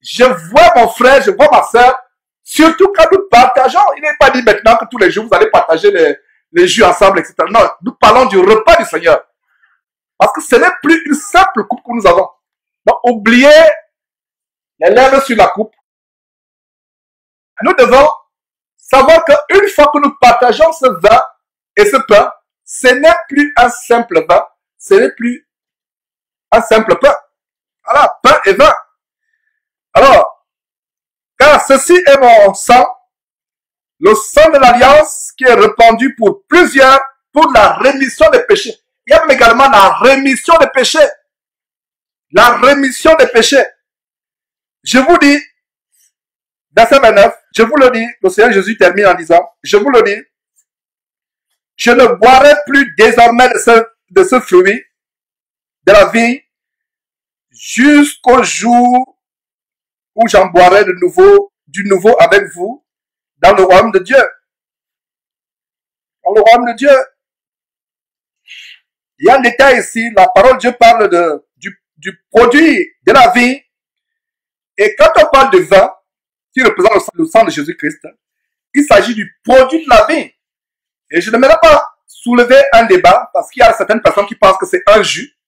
je vois mon frère, je vois ma soeur, surtout quand nous partageons. Il n'est pas dit maintenant que tous les jours vous allez partager les jus ensemble, etc. Non, nous parlons du repas du Seigneur. Parce que ce n'est plus une simple coupe que nous avons. Donc, oubliez les lèvres sur la coupe. Nous devons savoir qu'une fois que nous partageons ce vin et ce pain, ce n'est plus un simple vin, ce n'est plus un simple pain. Voilà, pain et vin. Alors, car ceci est mon sang, le sang de l'alliance qui est répandu pour plusieurs pour la rémission des péchés. Il y a même également la rémission des péchés. La rémission des péchés. Je vous dis, verset 29, je vous le dis, le Seigneur Jésus termine en disant, je vous le dis, je ne boirai plus désormais de ce fruit de la vie jusqu'au jour où j'en boirai du nouveau avec vous dans le royaume de Dieu. Dans le royaume de Dieu. Il y a un détail ici, la parole de Dieu parle du produit de la vie. Et quand on parle de vin, qui représente le sang de Jésus-Christ, il s'agit du produit de la vie. Et je ne m'aimerais pas soulever un débat, parce qu'il y a certaines personnes qui pensent que c'est un jus.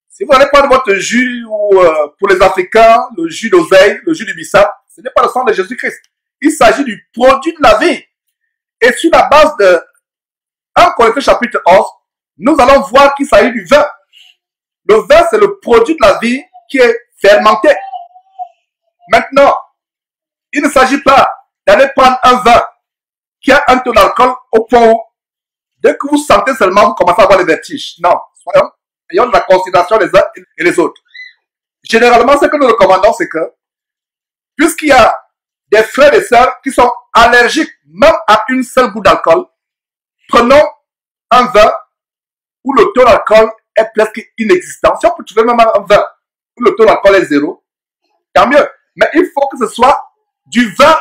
Si vous allez prendre votre jus, ou pour les Africains, le jus d'oseille, le jus du bissap, ce n'est pas le sang de Jésus-Christ. Il s'agit du produit de la vie. Et sur la base de 1 Corinthiens chapitre 11, nous allons voir qu'il s'agit du vin. Le vin, c'est le produit de la vie qui est fermenté. Maintenant, il ne s'agit pas d'aller prendre un vin qui a un taux d'alcool au point où, dès que vous sentez seulement, vous commencez à avoir les vertiges. Non, ayons de la considération les uns et les autres. Généralement, ce que nous recommandons, c'est que, puisqu'il y a des frères et sœurs qui sont allergiques même à une seule goutte d'alcool, prenons un vin où le taux d'alcool est presque inexistant. Si on peut trouver même un vin où le taux d'alcool est zéro, tant mieux. Mais il faut que ce soit du vin,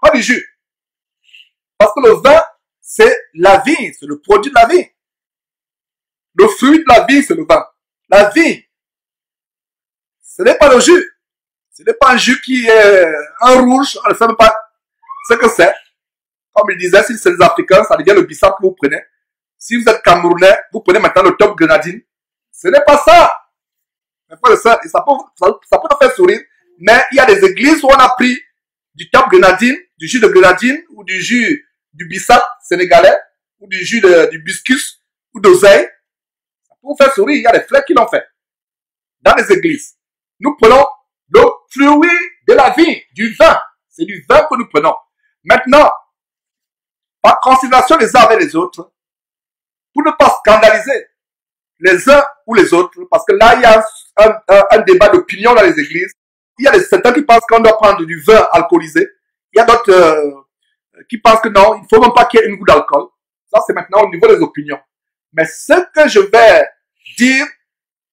pas du jus. Parce que le vin, c'est la vie, c'est le produit de la vie. Le fruit de la vie, c'est le vin. La vie, ce n'est pas le jus. Ce n'est pas un jus qui est un rouge, on ne sait même pas ce que c'est. Comme il disait, si c'est les Africains, ça devient le bissap que vous prenez. Si vous êtes Camerounais, vous prenez maintenant le top grenadine. Ce n'est pas ça. Ça peut nous faire sourire, mais il y a des églises où on a pris du top grenadine, du jus de grenadine, ou du jus du bissap sénégalais, ou du jus du biscus, ou d'oseille. Ça peut vous faire sourire, il y a des frères qui l'ont fait. Dans les églises, nous prenons le fruit de la vie, du vin. C'est du vin que nous prenons. Maintenant, par considération les uns avec les autres, pour ne pas scandaliser les uns ou les autres, parce que là, il y a un débat d'opinion dans les églises. Il y a certains qui pensent qu'on doit prendre du vin alcoolisé. Il y a d'autres qui pensent que non, il ne faut même pas qu'il y ait une goutte d'alcool. Ça, c'est maintenant au niveau des opinions. Mais ce que je vais dire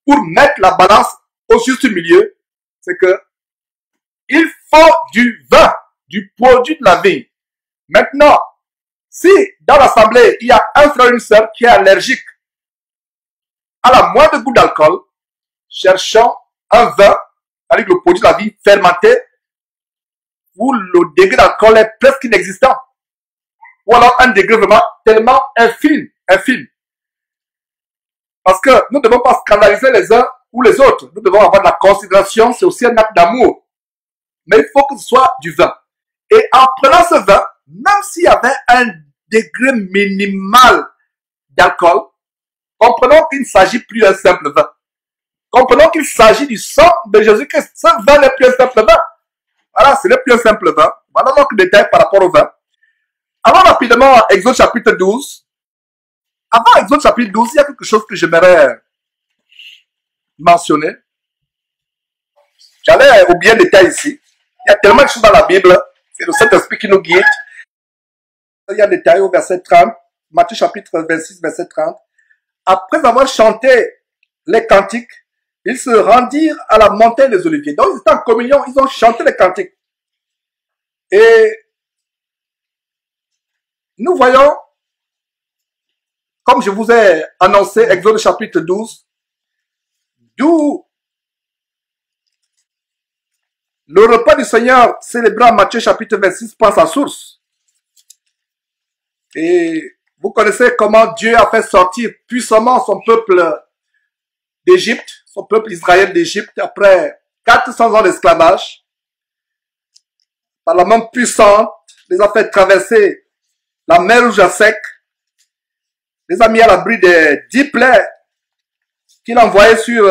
pour mettre la balance au juste milieu, c'est que il faut du vin, du produit de la vie. Maintenant, si dans l'assemblée, il y a un frère ou une sœur qui est allergique à la moindre goutte d'alcool, cherchons un vin avec le produit de la vie fermenté où le degré d'alcool est presque inexistant. Ou alors un degré vraiment tellement infime. Parce que nous ne devons pas scandaliser les uns ou les autres. Nous devons avoir de la considération, c'est aussi un acte d'amour. Mais il faut que ce soit du vin. Et en prenant ce vin, même s'il y avait un degré minimal d'alcool, comprenons qu'il ne s'agit plus d'un simple vin. Comprenons qu'il s'agit du sang de Jésus-Christ. Ce vin n'est plus un simple vin. Voilà, ce n'est plus un simple vin. Voilà donc le détail par rapport au vin. Allons rapidement à Exode chapitre 12. Avant Exode chapitre 12, il y a quelque chose que j'aimerais mentionner. J'allais oublier un détail ici. Il y a tellement de choses dans la Bible. C'est le Saint-Esprit qui nous guide. Il y a un détail au verset 30. Matthieu chapitre 26, verset 30. Après avoir chanté les cantiques, ils se rendirent à la montagne des Oliviers. Donc, ils étaient en communion, ils ont chanté les cantiques. Et nous voyons, comme je vous ai annoncé, Exode chapitre 12, d'où le repas du Seigneur célébré en Matthieu chapitre 26 prend sa source. Et vous connaissez comment Dieu a fait sortir puissamment son peuple d'Égypte, son peuple Israël d'Égypte, après 400 ans d'esclavage. Par la main puissante, les a fait traverser la mer Rouge à sec, les a mis à l'abri des 10 plaies qu'il envoyait sur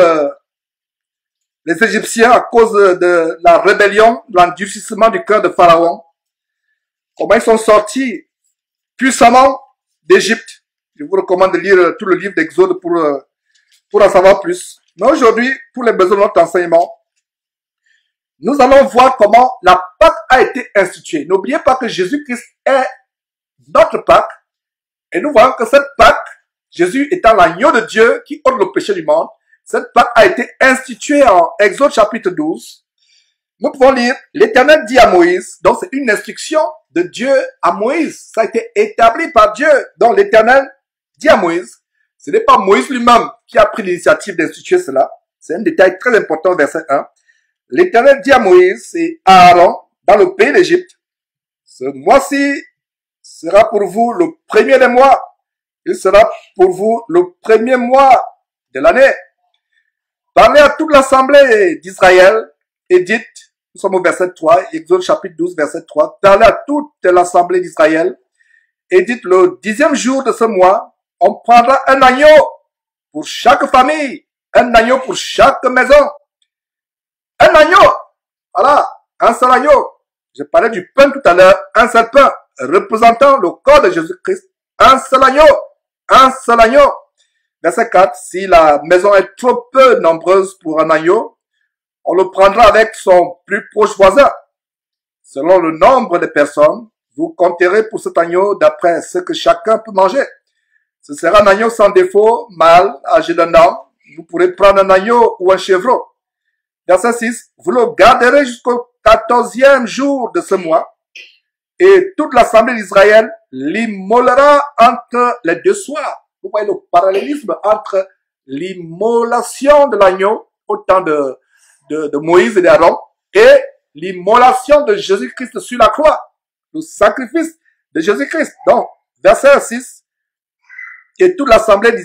les Égyptiens à cause de la rébellion, de l'endurcissement du cœur de Pharaon. Comment ils sont sortis puissamment d'Égypte. Je vous recommande de lire tout le livre d'Exode pour en savoir plus. Mais aujourd'hui, pour les besoins de notre enseignement, nous allons voir comment la Pâque a été instituée. N'oubliez pas que Jésus-Christ est notre Pâque. Et nous voyons que cette Pâque, Jésus étant l'agneau de Dieu qui ôte le péché du monde, cette Pâque a été instituée en Exode chapitre 12. Nous pouvons lire, l'Éternel dit à Moïse, donc c'est une instruction de Dieu à Moïse. Ça a été établi par Dieu. Donc l'Éternel dit à Moïse, ce n'est pas Moïse lui-même qui a pris l'initiative d'instituer cela. C'est un détail très important, verset 1. L'Éternel dit à Moïse et à Aaron, dans le pays d'Égypte, ce mois-ci sera pour vous le premier des mois. Il sera pour vous le premier mois de l'année. Parlez à toute l'assemblée d'Israël et dites, nous sommes au verset 3, Exode chapitre 12, verset 3, parlez à toute l'assemblée d'Israël et dites le 10e jour de ce mois, on prendra un agneau pour chaque famille, un agneau pour chaque maison. Un agneau, voilà, un seul agneau. Je parlais du pain tout à l'heure, un seul pain, représentant le corps de Jésus-Christ. Un seul agneau, un seul agneau. Verset 4, si la maison est trop peu nombreuse pour un agneau, on le prendra avec son plus proche voisin. Selon le nombre de personnes, vous compterez pour cet agneau d'après ce que chacun peut manger. Ce sera un agneau sans défaut, mâle, âgé d'un an. Vous pourrez prendre un agneau ou un chevreau. Verset 6, vous le garderez jusqu'au 14e jour de ce mois, et toute l'assemblée d'Israël l'immolera entre les deux soirs. Vous voyez le parallélisme entre l'immolation de l'agneau au temps de Moïse et d'Aaron et l'immolation de Jésus-Christ sur la croix, le sacrifice de Jésus-Christ. Donc, verset 6, et toute l'assemblée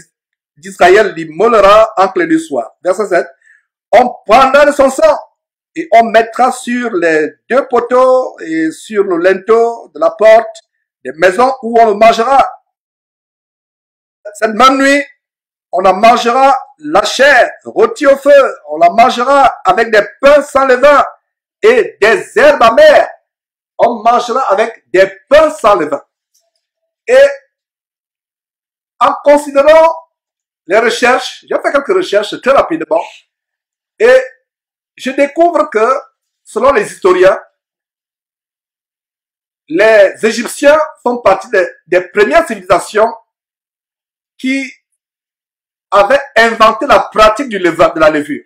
d'Israël l'immolera entre les deux soirs. Verset 7, on prendra de son sang et on mettra sur les deux poteaux et sur le linteau de la porte des maisons où on le mangera. Cette même nuit, on en mangera la chair rôtie au feu. On la mangera avec des pains sans levain et des herbes amères. On mangera avec des pains sans levain. Et en considérant les recherches, j'ai fait quelques recherches très rapidement, et je découvre que, selon les historiens, les Égyptiens font partie des premières civilisations qui avaient inventé la pratique du levain, de la levure.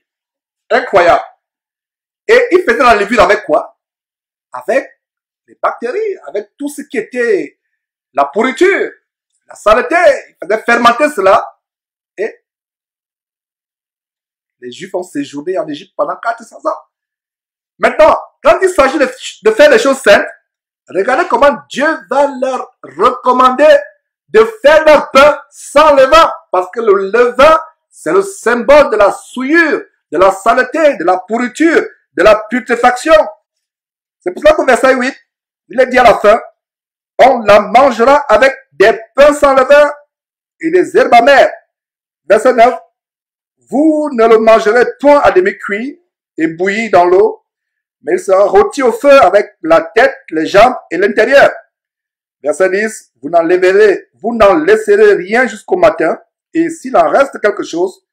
Incroyable. Et ils faisaient la levure avec quoi? Avec les bactéries, avec tout ce qui était la pourriture, la saleté. Ils faisaient fermenter cela. Et les Juifs ont séjourné en Égypte pendant 400 ans. Maintenant, quand il s'agit de faire les choses saintes, regardez comment Dieu va leur recommander de faire leur pain sans levain. Parce que le levain, c'est le symbole de la souillure, de la saleté, de la pourriture, de la putréfaction. C'est pour cela qu'au verset 8, il est dit à la fin, on la mangera avec des pains sans levain et des herbes amères. Verset 9, vous ne le mangerez point à demi-cuit et bouilli dans l'eau, mais il sera rôti au feu avec la tête, les jambes et l'intérieur. Verset 10, vous n'en laisserez rien jusqu'au matin, et s'il en reste quelque chose,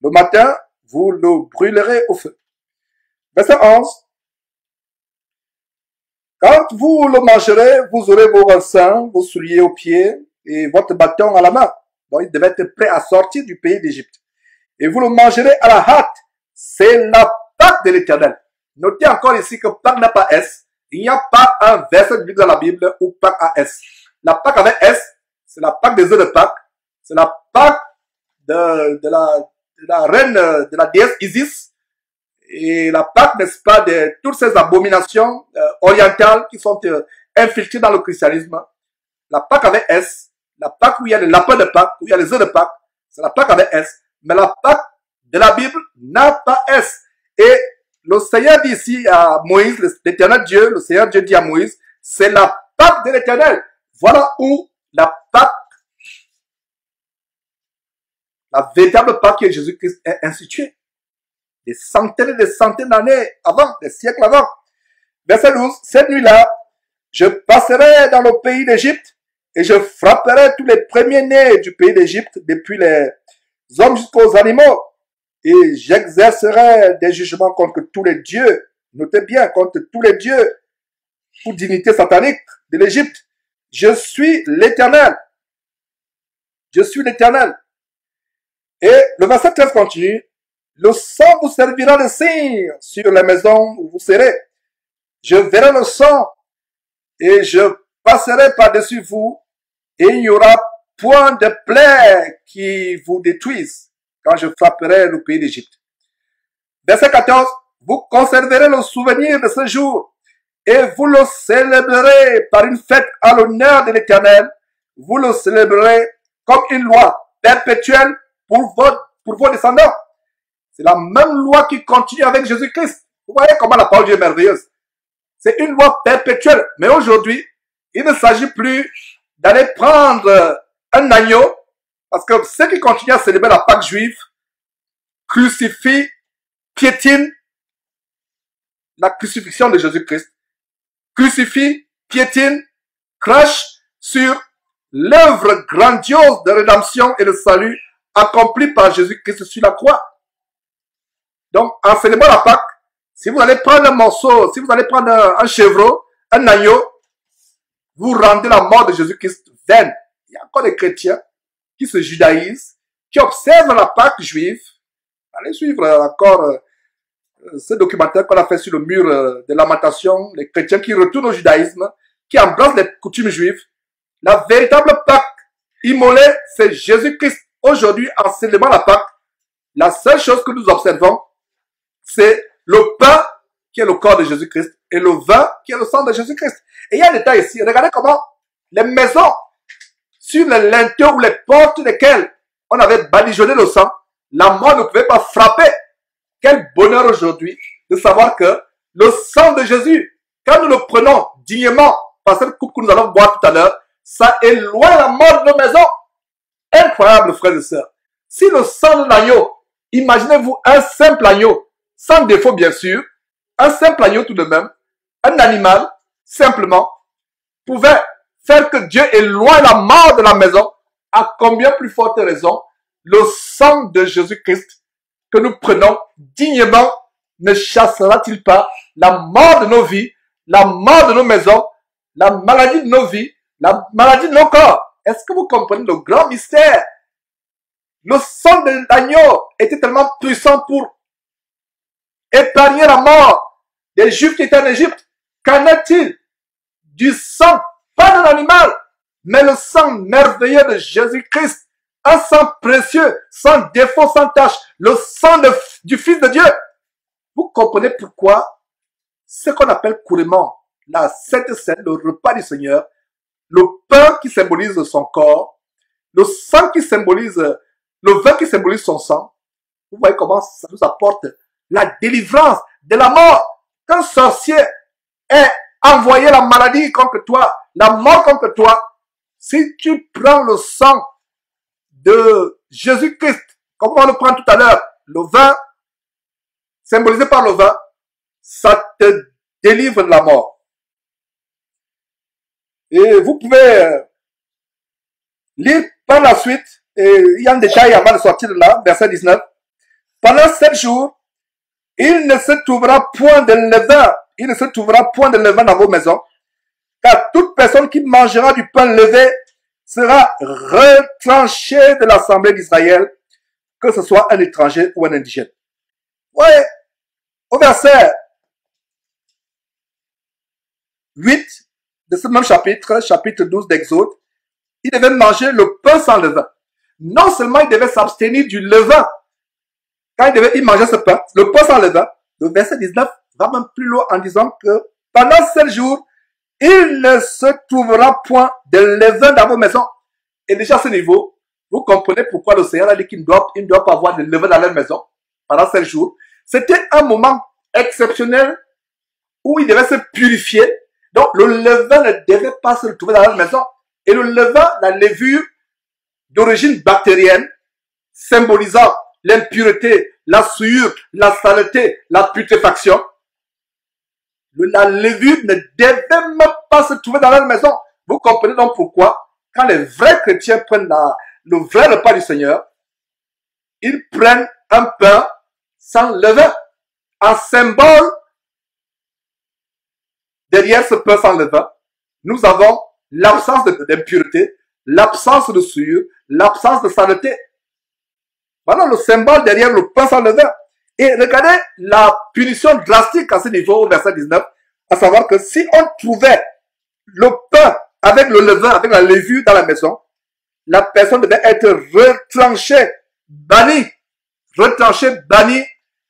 le matin, vous le brûlerez au feu. Verset 11, quand vous le mangerez, vous aurez vos rancins, vos souliers aux pieds et votre bâton à la main. Donc, il devait être prêt à sortir du pays d'Égypte. Et vous le mangerez à la hâte. C'est la Pâque de l'Éternel. Notez encore ici que Pâque n'a pas S. Il n'y a pas un verset biblique dans la Bible où Pâque a S. La Pâque avec S, c'est la Pâque des œufs de Pâque. C'est la Pâque de la reine, de la déesse Isis. Et la Pâque, n'est-ce pas, de toutes ces abominations orientales qui sont infiltrées dans le christianisme. La Pâque avec S, la Pâque où il y a les lapins de Pâque, où il y a les œufs de Pâque, c'est la Pâque avec S. Mais la Pâque de la Bible n'a pas S. Et le Seigneur dit ici à Moïse, l'Éternel Dieu, le Seigneur Dieu dit à Moïse, c'est la Pâque de l'Éternel. Voilà où la Pâque, la véritable Pâque qui est Jésus-Christ est instituée. Des centaines et des centaines d'années avant, des siècles avant. Verset 12, cette nuit-là, je passerai dans le pays d'Égypte et je frapperai tous les premiers-nés du pays d'Égypte, depuis les hommes jusqu'aux animaux, et j'exercerai des jugements contre tous les dieux, notez bien, contre tous les dieux, pour dignité satanique de l'Égypte. Je suis l'Éternel. Je suis l'Éternel. Et le verset 13 continue. Le sang vous servira de signe sur les maisons où vous serez. Je verrai le sang et je passerai par-dessus vous et il n'y aura point de plaie qui vous détruise quand je frapperai le pays d'Égypte. Verset 14. Vous conserverez le souvenir de ce jour et vous le célébrerez par une fête à l'honneur de l'Éternel. Vous le célébrerez comme une loi perpétuelle pour vos descendants. C'est la même loi qui continue avec Jésus-Christ. Vous voyez comment la parole de Dieu est merveilleuse. C'est une loi perpétuelle. Mais aujourd'hui, il ne s'agit plus d'aller prendre un agneau, parce que ceux qui continuent à célébrer la Pâque juive crucifient, piétinent la crucifixion de Jésus-Christ, crucifient, piétinent, crachent sur l'œuvre grandiose de rédemption et de salut accomplie par Jésus-Christ sur la croix. Donc, en célébrant la Pâque, si vous allez prendre un morceau, si vous allez prendre un chevreau, un agneau, vous rendez la mort de Jésus-Christ vaine. Il y a encore des chrétiens qui se judaïsent, qui observent la Pâque juive. Allez suivre encore ce documentaire qu'on a fait sur le mur de lamentation, les chrétiens qui retournent au judaïsme, qui embrassent les coutumes juives. La véritable Pâque immolée, c'est Jésus-Christ. Aujourd'hui, en célébrant la Pâque, la seule chose que nous observons, c'est le pain qui est le corps de Jésus-Christ et le vin qui est le sang de Jésus-Christ. Et il y a un détail ici. Regardez comment les maisons sur les linteaux ou les portes desquelles on avait badigeonné le sang, la mort ne pouvait pas frapper. Quel bonheur aujourd'hui de savoir que le sang de Jésus, quand nous le prenons dignement par cette coupe que nous allons boire tout à l'heure, ça éloigne la mort de nos maisons. Incroyable, frères et sœurs. Si le sang de l'agneau, imaginez-vous un simple agneau, sans défaut bien sûr, un simple agneau tout de même, un animal, simplement, pouvait faire que Dieu éloigne la mort de la maison, à combien plus forte raison, le sang de Jésus-Christ que nous prenons dignement ne chassera-t-il pas la mort de nos vies, la mort de nos maisons, la maladie de nos vies, la maladie de nos corps? Est-ce que vous comprenez le grand mystère? Le sang de l'agneau était tellement puissant pour épargner la mort des Juifs qui étaient en Égypte. Qu'en est-il du sang, pas d'un animal, mais le sang merveilleux de Jésus-Christ, un sang précieux, sans défaut, sans tache, le sang du Fils de Dieu? Vous comprenez pourquoi ce qu'on appelle couramment la Sainte Seine, le repas du Seigneur, le pain qui symbolise son corps, le sang qui symbolise, le vin qui symbolise son sang. Vous voyez comment ça nous apporte la délivrance de la mort. Qu'un sorcier ait envoyé la maladie contre toi, la mort contre toi, si tu prends le sang de Jésus-Christ, comme on le prend tout à l'heure, le vin, symbolisé par le vin, ça te délivre de la mort. Et vous pouvez lire par la suite, et il y a un détail avant de sortir de là, verset 19. Pendant 7 jours, il ne se trouvera point de levain, il ne se trouvera point de levain dans vos maisons, car toute personne qui mangera du pain levé sera retranchée de l'assemblée d'Israël, que ce soit un étranger ou un indigène. Ouais, au verset 8 de ce même chapitre, chapitre 12 d'Exode, il devait manger le pain sans levain. Non seulement il devait s'abstenir du levain, quand il mangeait ce pain, le pain sans levain, le verset 19 va même plus loin en disant que pendant 7 jours, il ne se trouvera point de levain dans vos maisons. Et déjà à ce niveau, vous comprenez pourquoi le Seigneur a dit qu'il ne doit pas avoir de levain dans leur maison pendant 7 jours. C'était un moment exceptionnel où il devait se purifier. Donc le levain ne devait pas se retrouver dans leur maison. Et le levain, la levure d'origine bactérienne, symbolisant l'impureté, la souillure, la saleté, la putréfaction, la levure ne devait même pas se trouver dans leur maison. Vous comprenez donc pourquoi, quand les vrais chrétiens prennent le vrai repas du Seigneur, ils prennent un pain sans levain, en symbole. Derrière ce pain sans levain, nous avons l'absence d'impureté, l'absence de souillure, l'absence de saleté. Voilà le symbole derrière le pain sans levain. Et regardez la punition drastique à ce niveau au verset 19, à savoir que si on trouvait le pain avec le levain, avec la levure dans la maison, la personne devait être retranchée, bannie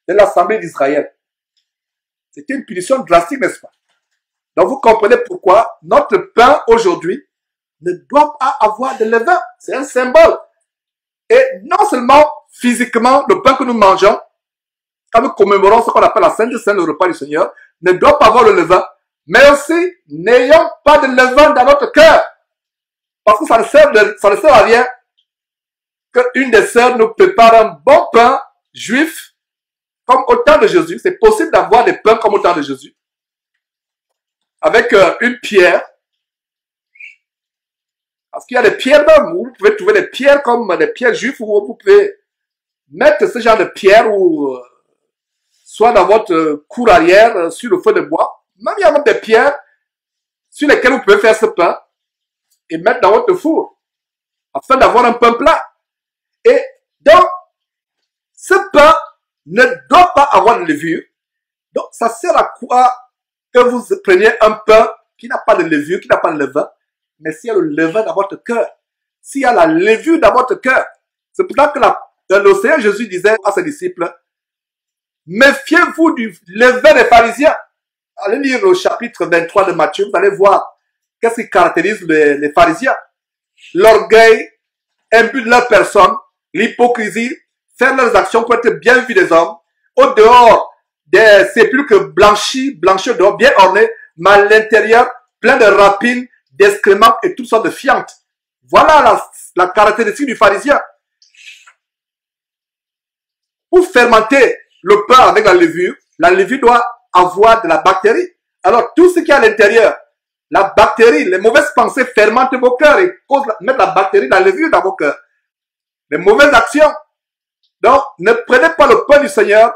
de l'assemblée d'Israël. C'était une punition drastique, n'est-ce pas? Donc vous comprenez pourquoi notre pain aujourd'hui ne doit pas avoir de levain. C'est un symbole. Et non seulement physiquement, le pain que nous mangeons, quand nous commémorons ce qu'on appelle la Sainte Seine, le repas du Seigneur, ne doit pas avoir le levain, mais aussi n'ayons pas de levain dans notre cœur. Parce que ça ne sert à rien qu'une des sœurs nous prépare un bon pain juif comme au temps de Jésus. C'est possible d'avoir des pains comme au temps de Jésus, avec une pierre. Parce qu'il y a des pierres même, où vous pouvez trouver des pierres comme des pierres juives, où vous pouvez mettre ce genre de pierre, ou soit dans votre cour arrière, sur le feu de bois. Même il y a même des pierres sur lesquelles vous pouvez faire ce pain et mettre dans votre four, afin d'avoir un pain plat. Et donc, ce pain ne doit pas avoir de levure. Donc, ça sert à quoi que vous preniez un pain qui n'a pas de levure, qui n'a pas de levain, mais s'il y a le levain dans votre cœur, s'il y a la levure dans votre cœur, c'est pour ça que le Seigneur Jésus disait à ses disciples, méfiez-vous du levain des pharisiens. Allez lire le chapitre 23 de Matthieu, vous allez voir qu'est-ce qui caractérise les pharisiens. L'orgueil, imbue de leur personne, l'hypocrisie, faire leurs actions pour être bien vus des hommes, au dehors des sépulcres blanchis au dehors, bien ornés, mais à l'intérieur, plein de rapines, d'excréments et toutes sortes de fientes. Voilà la caractéristique du pharisien. Pour fermenter le pain avec la levure doit avoir de la bactérie. Alors, tout ce qui est à l'intérieur, la bactérie, les mauvaises pensées fermentent vos cœurs et mettent la bactérie, la levure dans vos cœurs. Les mauvaises actions. Donc, ne prenez pas le pain du Seigneur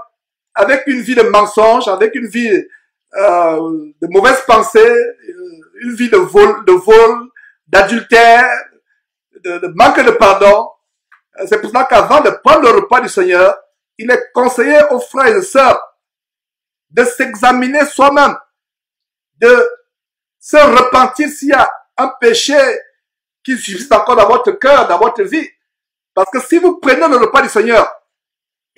avec une vie de mensonge, avec une vie de mauvaises pensées, une vie de vol, d'adultère, de manque de pardon. C'est pour cela qu'avant de prendre le repas du Seigneur, il est conseillé aux frères et sœurs de s'examiner soi-même, de se repentir s'il y a un péché qui subsiste encore dans votre cœur, dans votre vie. Parce que si vous prenez le repas du Seigneur,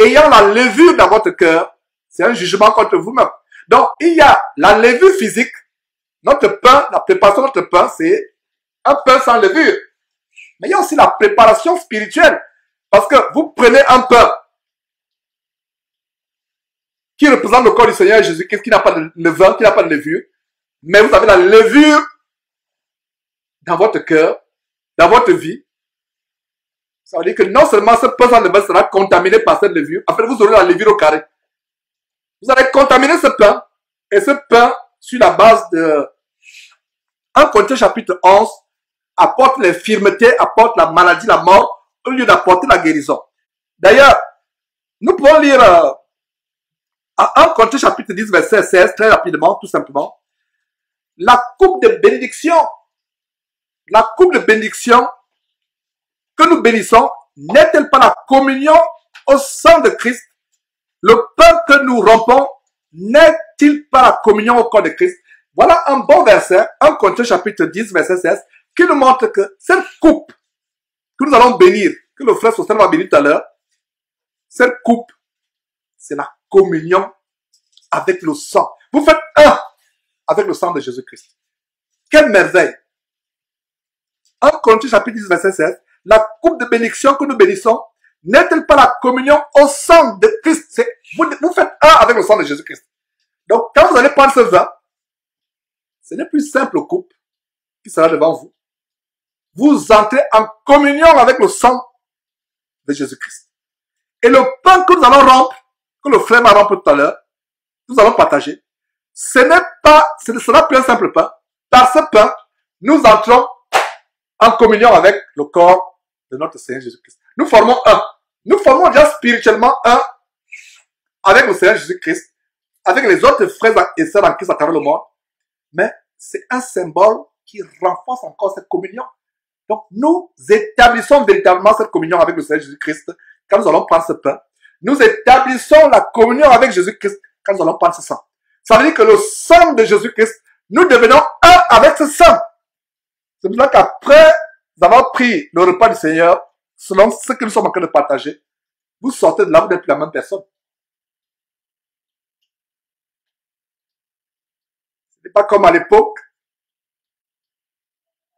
ayant la levure dans votre cœur, c'est un jugement contre vous-même. Donc, il y a la levure physique. Notre pain, la préparation de notre pain, c'est un pain sans levure. Mais il y a aussi la préparation spirituelle. Parce que vous prenez un pain qui représente le corps du Seigneur Jésus-Christ, qui n'a pas de levain, qui n'a pas de levure. Mais vous avez la levure dans votre cœur, dans votre vie. Ça veut dire que non seulement ce pain sans levain sera contaminé par cette levure, après vous aurez la levure au carré. Vous allez contaminer ce pain, et ce pain, sur la base de 1 Corinthiens chapitre 11 apporte l'infirmité, apporte la maladie, la mort, au lieu d'apporter la guérison. D'ailleurs, nous pouvons lire à 1 Corinthiens chapitre 10, verset 16, très rapidement, tout simplement. La coupe de bénédiction que nous bénissons, n'est-elle pas la communion au sang de Christ? Le pain que nous rompons, n'est-il pas la communion au corps de Christ? Voilà un bon verset, 1 Corinthiens chapitre 10, verset 16, qui nous montre que cette coupe que nous allons bénir, que le frère Sosthène va bénir tout à l'heure, cette coupe, c'est la communion avec le sang. Vous faites un avec le sang de Jésus-Christ. Quelle merveille! 1 Corinthiens chapitre 10, verset 16, la coupe de bénédiction que nous bénissons, n'est-elle pas la communion au sang de Christ? Vous faites un avec le sang de Jésus-Christ. Donc, quand vous allez prendre ce vin, ce n'est plus simple coupe qui sera devant vous. Vous entrez en communion avec le sang de Jésus-Christ. Et le pain que nous allons rompre, que le frère va rompre tout à l'heure, nous allons partager, ce ne sera plus un simple pain. Par ce pain, nous entrons en communion avec le corps de notre Seigneur Jésus-Christ. Nous formons un. Nous formons déjà spirituellement un avec le Seigneur Jésus-Christ, avec les autres frères et sœurs en Christ à travers le monde. Mais c'est un symbole qui renforce encore cette communion. Donc, nous établissons véritablement cette communion avec le Seigneur Jésus-Christ quand nous allons prendre ce pain. Nous établissons la communion avec Jésus-Christ quand nous allons prendre ce sang. Ça veut dire que le sang de Jésus-Christ, nous devenons un avec ce sang. C'est pour ça qu'après avoir pris le repas du Seigneur, selon ce que nous sommes en train de partager, vous sortez de là, vous n'êtes plus la même personne. Ce n'est pas comme à l'époque,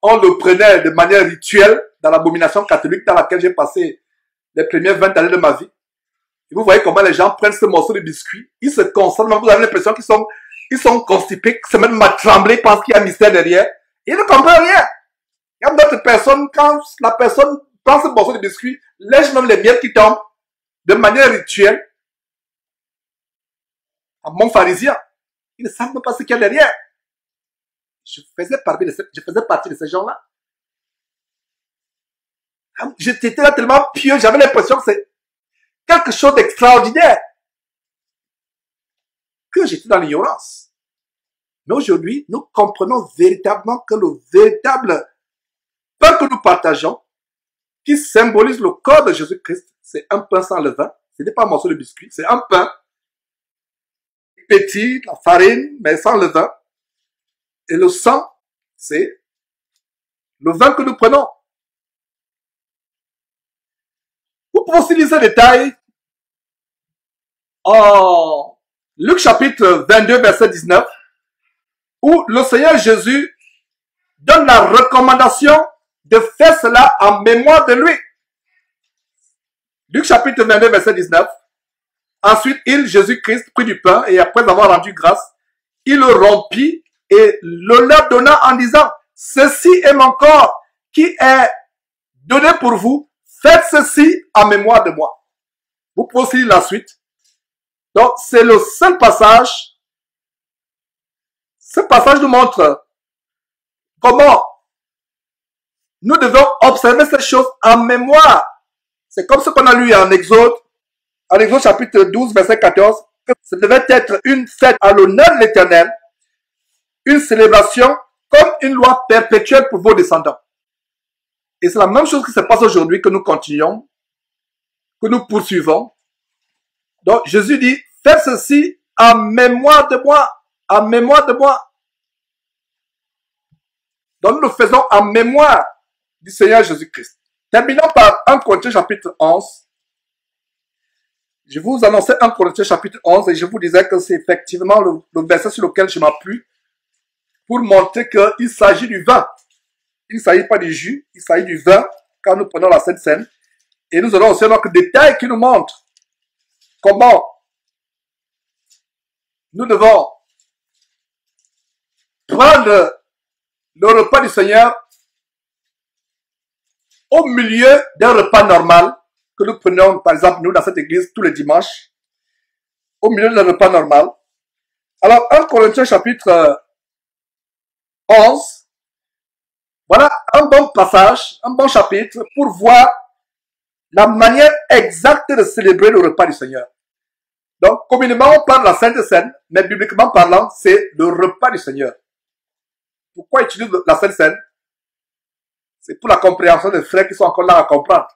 on le prenait de manière rituelle dans l'abomination catholique dans laquelle j'ai passé les premières 20 années de ma vie. Et vous voyez comment les gens prennent ce morceau de biscuit, ils se concentrent, vous avez l'impression qu'ils sont constipés, qu'ils se mettent à trembler, ils pensent qu'il y a un mystère derrière. Ils ne comprennent rien. Il y a d'autres personnes, quand la personne prend ce morceau de biscuit, lèche même les miels qui tombent de manière rituelle. Un bon pharisien, ils ne savent même pas ce qu'il y a derrière. Je faisais partie de ces gens-là. J'étais là tellement pieux, j'avais l'impression que c'est quelque chose d'extraordinaire. Que j'étais dans l'ignorance. Mais aujourd'hui, nous comprenons véritablement que le véritable pain que nous partageons, qui symbolise le corps de Jésus-Christ, c'est un pain sans levain. Ce n'est pas un morceau de biscuit, c'est un pain petit, la farine, mais sans levain. Et le sang, c'est le vin que nous prenons. Vous pouvez aussi lire ce détail en Luc chapitre 22, verset 19, où le Seigneur Jésus donne la recommandation de faire cela en mémoire de lui. Luc chapitre 22, verset 19. Ensuite, Jésus-Christ, prit du pain et après avoir rendu grâce, il le rompit et le leur donna en disant, ceci est mon corps qui est donné pour vous, faites ceci en mémoire de moi. Vous pouvez aussi lire la suite. Donc, c'est le seul passage. Ce passage nous montre comment nous devons observer ces choses en mémoire. C'est comme ce qu'on a lu en Exode chapitre 12, verset 14, que ce devait être une fête à l'honneur de l'Éternel, une célébration comme une loi perpétuelle pour vos descendants. Et c'est la même chose qui se passe aujourd'hui, que nous continuons, que nous poursuivons. Donc Jésus dit, faites ceci en mémoire de moi, en mémoire de moi. Donc nous le faisons en mémoire du Seigneur Jésus-Christ. Terminons par 1 Corinthiens chapitre 11. Je vous annonçais 1 Corinthiens chapitre 11 et je vous disais que c'est effectivement le verset sur lequel je m'appuie pour montrer qu'il s'agit du vin. Il ne s'agit pas du jus, il s'agit du vin quand nous prenons la Sainte Seine. Et nous aurons aussi un autre détail qui nous montre comment nous devons prendre le repas du Seigneur au milieu d'un repas normal que nous prenons, par exemple, nous, dans cette église, tous les dimanches, au milieu d'un repas normal. Alors, 1 Corinthiens chapitre 11, Voilà un bon passage, un bon chapitre pour voir la manière exacte de célébrer le repas du Seigneur. Donc, communément, on parle de la Sainte Seine, mais bibliquement parlant, c'est le repas du Seigneur. Pourquoi utiliser la Sainte Seine? C'est pour la compréhension des frères qui sont encore là à comprendre.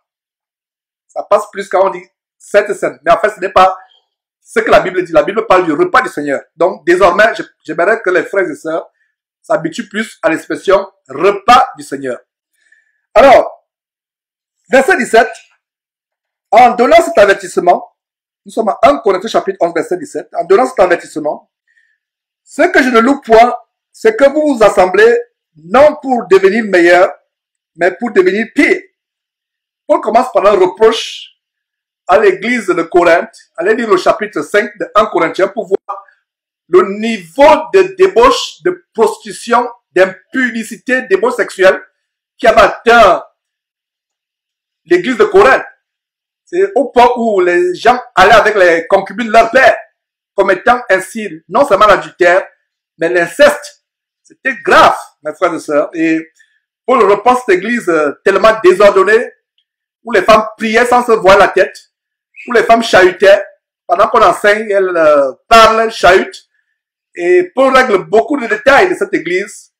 Ça passe plus quand on dit Sainte Seine. Mais en fait, ce n'est pas ce que la Bible dit. La Bible parle du repas du Seigneur. Donc, désormais, j'aimerais que les frères et sœurs s'habituent plus à l'expression repas du Seigneur. Alors, verset 17, en donnant cet avertissement, nous sommes à 1 Corinthiens chapitre 11, verset 17, en donnant cet avertissement, ce que je ne loue point, c'est que vous vous assemblez non pour devenir meilleur, mais pour devenir pire. Paul commence par un reproche à l'église de Corinthe. Allez lire le chapitre 5 de 1 Corinthiens pour voir le niveau de débauche, de prostitution, d'impudicité, débauche sexuelle qui avait atteint l'église de Corinthe. C'est au point où les gens allaient avec les concubines de leur père, commettant ainsi non seulement l'adultère, mais l'inceste. C'était grave, mes frères et sœurs. Et Paul reprend cette église tellement désordonnée, où les femmes priaient sans se voir la tête, où les femmes chahutaient. Pendant qu'on enseigne, elles parlent, elles chahutent. Et Paul règle beaucoup de détails de cette église.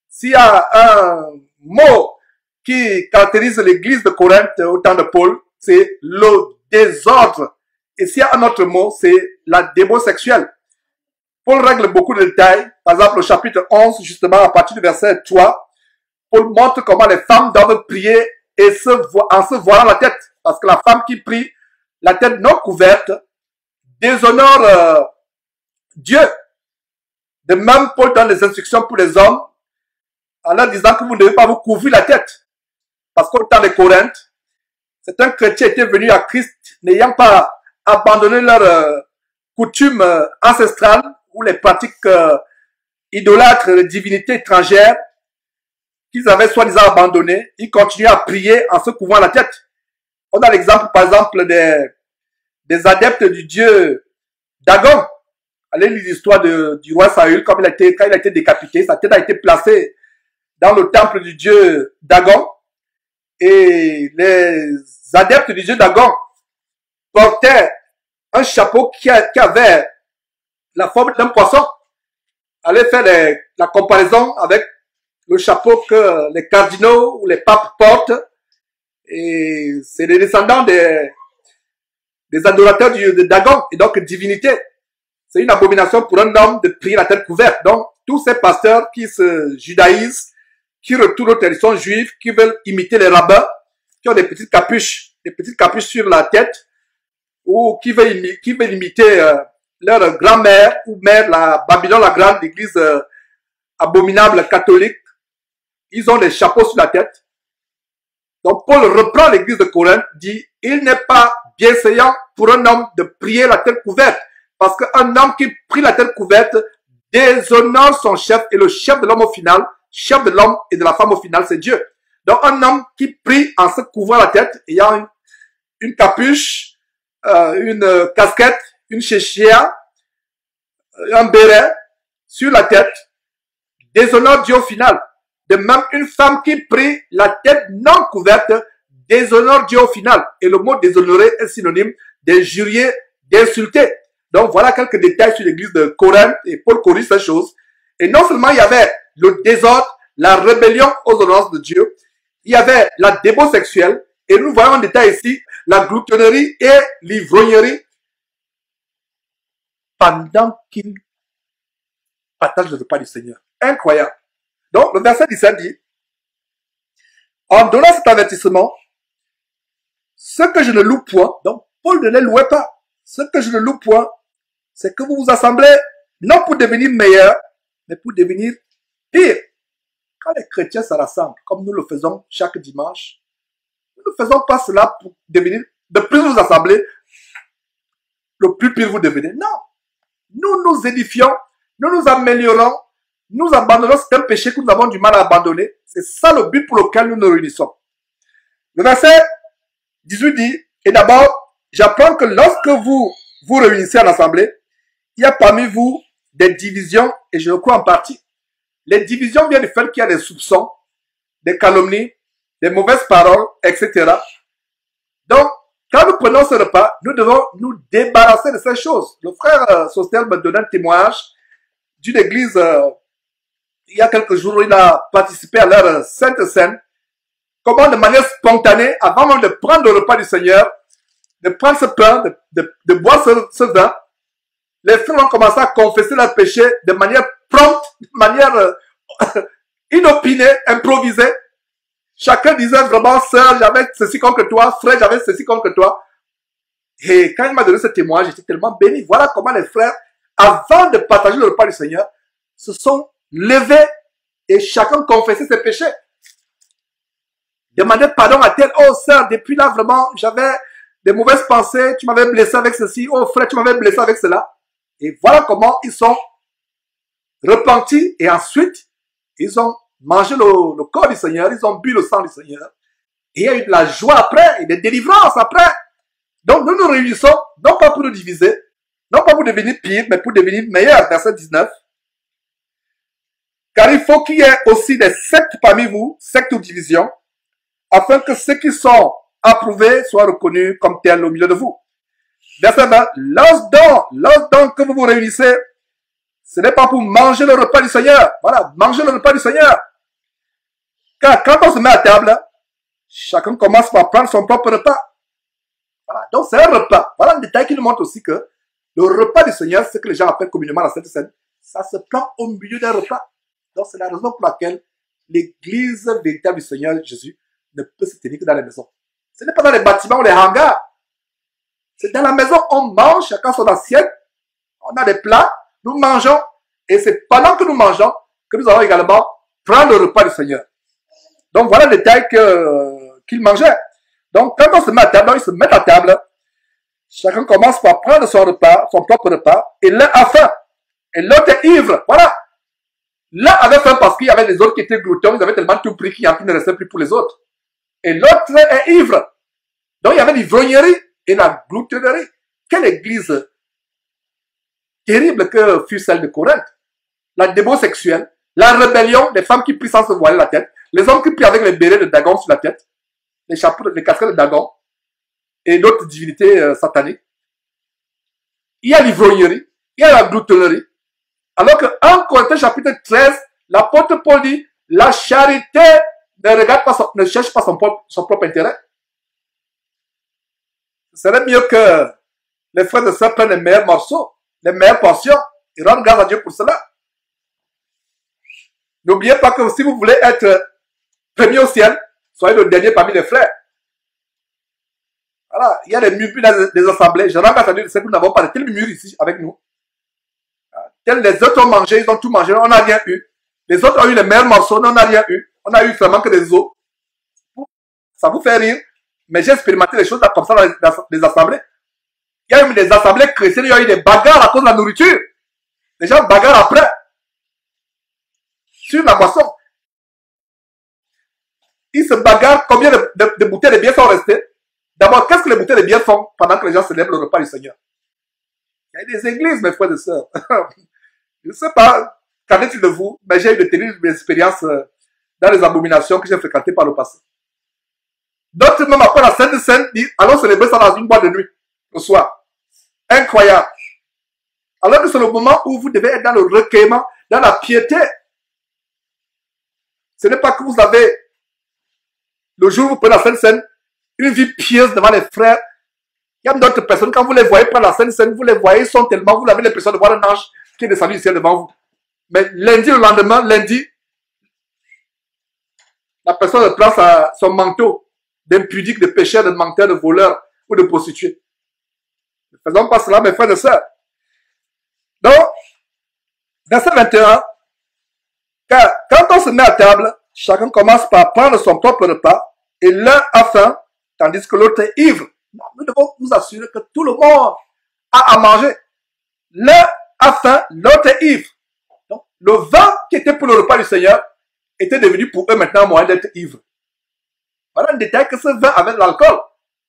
S'il y a un mot qui caractérise l'église de Corinthe au temps de Paul, c'est le désordre. Et s'il y a un autre mot, c'est la débauche sexuelle. Paul règle beaucoup de détails. Par exemple, au chapitre 11, justement, à partir du verset 3, Paul montre comment les femmes doivent prier et en se voilant la tête. Parce que la femme qui prie, la tête non couverte, déshonore Dieu. De même, Paul donne des instructions pour les hommes en leur disant que vous ne devez pas vous couvrir la tête. Parce qu'au temps de Corinthe, c'est un chrétien qui était venu à Christ n'ayant pas abandonné leur coutume ancestrale ou les pratiques idolâtres de divinités étrangères qu'ils avaient soi-disant abandonnées. Ils continuaient à prier en se couvrant la tête. On a l'exemple, par exemple, des adeptes du dieu Dagon. Allez lire l'histoire du roi Saül, quand il a été décapité, sa tête a été placée dans le temple du dieu Dagon. Et les adeptes du dieu Dagon portaient un chapeau qui avait la forme d'un poisson. Allez faire la comparaison avec le chapeau que les cardinaux ou les papes portent. Et c'est les descendants des adorateurs de Dagon, et donc divinité. C'est une abomination pour un homme de prier la tête couverte. Donc, tous ces pasteurs qui se judaïsent, qui retournent aux traditions juives, qui veulent imiter les rabbins, qui ont des petites capuches sur la tête, ou qui veulent imiter leur grand-mère ou mère, la Babylone la Grande, l'église abominable catholique. Ils ont des chapeaux sur la tête. Donc, Paul reprend l'église de Corinthe, dit, il n'est pas bienséant pour un homme de prier la tête couverte. Parce qu'un homme qui prie la tête couverte déshonore son chef, et le chef de l'homme au final, chef de l'homme et de la femme au final, c'est Dieu. Donc un homme qui prie en se couvrant la tête, ayant une capuche, une casquette, une chéchia, un béret sur la tête, déshonore Dieu au final. De même, une femme qui prie la tête non couverte déshonore Dieu au final. Et le mot déshonorer est synonyme d'injurier, d'insulter. Donc voilà quelques détails sur l'église de Corinthe, et Paul corrige ces choses. Et non seulement il y avait le désordre, la rébellion aux ordonnances de Dieu, il y avait la débauche sexuelle, et nous voyons en détail ici la gloutonnerie et l'ivrognerie pendant qu'ils partagent le repas du Seigneur. Incroyable. Donc le verset 17 dit, en donnant cet avertissement, ce que je ne loue point, donc Paul ne les louait pas, ce que je ne loue point, c'est que vous vous assemblez non pour devenir meilleur, mais pour devenir pire. Quand les chrétiens se rassemblent, comme nous le faisons chaque dimanche, nous ne faisons pas cela pour devenir, de plus vous assemblez, le plus pire vous devenez. Non. Nous nous édifions, nous nous améliorons, nous abandonnons certains péchés que nous avons du mal à abandonner. C'est ça le but pour lequel nous nous réunissons. Le verset 18 dit, et d'abord, j'apprends que lorsque vous vous réunissez en assemblée, il y a parmi vous des divisions, et je le crois en partie. Les divisions viennent du fait qu'il y a des soupçons, des calomnies, des mauvaises paroles, etc. Donc, quand nous prenons ce repas, nous devons nous débarrasser de ces choses. Le frère Sostel me donnait un témoignage d'une église, il y a quelques jours, il a participé à leur Sainte Seine. Comment de manière spontanée, avant même de prendre le repas du Seigneur, de prendre ce pain, de boire ce vin, les frères ont commencé à confesser leurs péchés de manière prompte, de manière inopinée, improvisée. Chacun disait vraiment, sœur, j'avais ceci contre toi, frère, j'avais ceci contre toi. Et quand il m'a donné ce témoignage, j'étais tellement béni. Voilà comment les frères, avant de partager le repas du Seigneur, se sont levés et chacun confessait ses péchés. Demandez pardon à tel, oh sœur, depuis là vraiment, j'avais des mauvaises pensées, tu m'avais blessé avec ceci, oh frère, tu m'avais blessé avec cela. Et voilà comment ils sont repentis et ensuite, ils ont mangé le corps du Seigneur, ils ont bu le sang du Seigneur. Et il y a eu de la joie après, et des délivrances après. Donc nous nous réunissons, non pas pour nous diviser, non pas pour devenir pire, mais pour devenir meilleurs. Verset 19. Car il faut qu'il y ait aussi des sectes parmi vous, sectes ou divisions, afin que ceux qui sont approuvés soient reconnus comme tels au milieu de vous. Verset 20. Lorsque donc que vous vous réunissez, ce n'est pas pour manger le repas du Seigneur. Voilà, manger le repas du Seigneur. Car quand on se met à table, chacun commence par prendre son propre repas. Voilà, donc c'est un repas. Voilà un détail qui nous montre aussi que le repas du Seigneur, ce que les gens appellent communément la Sainte Seine, ça se prend au milieu d'un repas. Donc c'est la raison pour laquelle l'église véritable du Seigneur Jésus ne peut se tenir que dans les maisons. Ce n'est pas dans les bâtiments ou les hangars. C'est dans la maison, on mange, chacun son assiette, on a des plats, nous mangeons, et c'est pendant que nous mangeons que nous allons également prendre le repas du Seigneur. Donc voilà le détail qu'il mangeait. Donc quand on se met à table, ils se mettent à table, chacun commence par prendre son repas, son propre repas, et l'un a faim, et l'autre est ivre. Voilà. L'un avait faim parce qu'il y avait les autres qui étaient gloutons, ils avaient tellement tout pris qu'il ne restait plus pour les autres. Et l'autre est ivre. Donc il y avait l'ivrognerie et la gloutonnerie. Quelle église terrible que fut celle de Corinthe. La démon sexuelle, la rébellion, les femmes qui prient sans se voiler la tête, les hommes qui prient avec les bérets de Dagon sur la tête, les chapeaux, les casquettes de Dagon et d'autres divinités sataniques. Il y a l'ivrognerie, il y a la gloutonnerie. Alors que 1 Corinthiens chapitre 13, l'apôtre Paul dit, la charité ne cherche pas son propre intérêt. Ce serait mieux que les frères et sœurs prennent les meilleurs morceaux, les meilleures portions, et rendent grâce à Dieu pour cela. N'oubliez pas que si vous voulez être premier au ciel, soyez le dernier parmi les frères. Voilà, il y a des murmures dans les assemblées. Je rends grâce à Dieu de ce que nous n'avons pas de tels murmures ici avec nous. Tels les autres ont mangé, ils ont tout mangé, on n'a rien eu. Les autres ont eu les meilleurs morceaux, nous on n'a rien eu. On a eu vraiment que des os. Ça vous fait rire. Mais j'ai expérimenté les choses là, comme ça dans les assemblées. Il y a eu des assemblées chrétiennes, il y a eu des bagarres à cause de la nourriture. Les gens bagarrent après. Sur la boisson. Ils se bagarrent. Combien de bouteilles de bière sont restées? D'abord, qu'est-ce que les bouteilles de bière font pendant que les gens célèbrent le repas du Seigneur? Il y a des églises, mes frères et sœurs. Je ne sais pas, qu'en est-il de vous, mais j'ai eu de terribles expériences dans les abominations que j'ai fréquentées par le passé. D'autres, même après la Sainte Seine, disent, allons célébrer ça dans une boîte de nuit, le soir. Incroyable. Alors que c'est le moment où vous devez être dans le recueillement, dans la piété. Ce n'est pas que vous avez, le jour où vous prenez la Sainte Seine, une vie pieuse devant les frères. Il y a d'autres personnes, quand vous les voyez prendre la Sainte Seine, vous les voyez, ils sont tellement, vous avez l'impression de voir un ange qui est descendu du ciel devant vous. Mais lundi, le lendemain, lundi, la personne prend son manteau d'impudique, de pécheur, de menteur, de voleur ou de prostituée. Ne faisons pas cela, mes frères et sœurs. Donc, verset 21, car quand on se met à table, chacun commence par prendre son propre repas et l'un a faim, tandis que l'autre est ivre. Nous devons nous assurer que tout le monde a à manger. L'un a faim, l'autre est ivre. Donc, le vin qui était pour le repas du Seigneur était devenu pour eux maintenant un moyen d'être ivre. Voilà un détail que ce vin avait de l'alcool.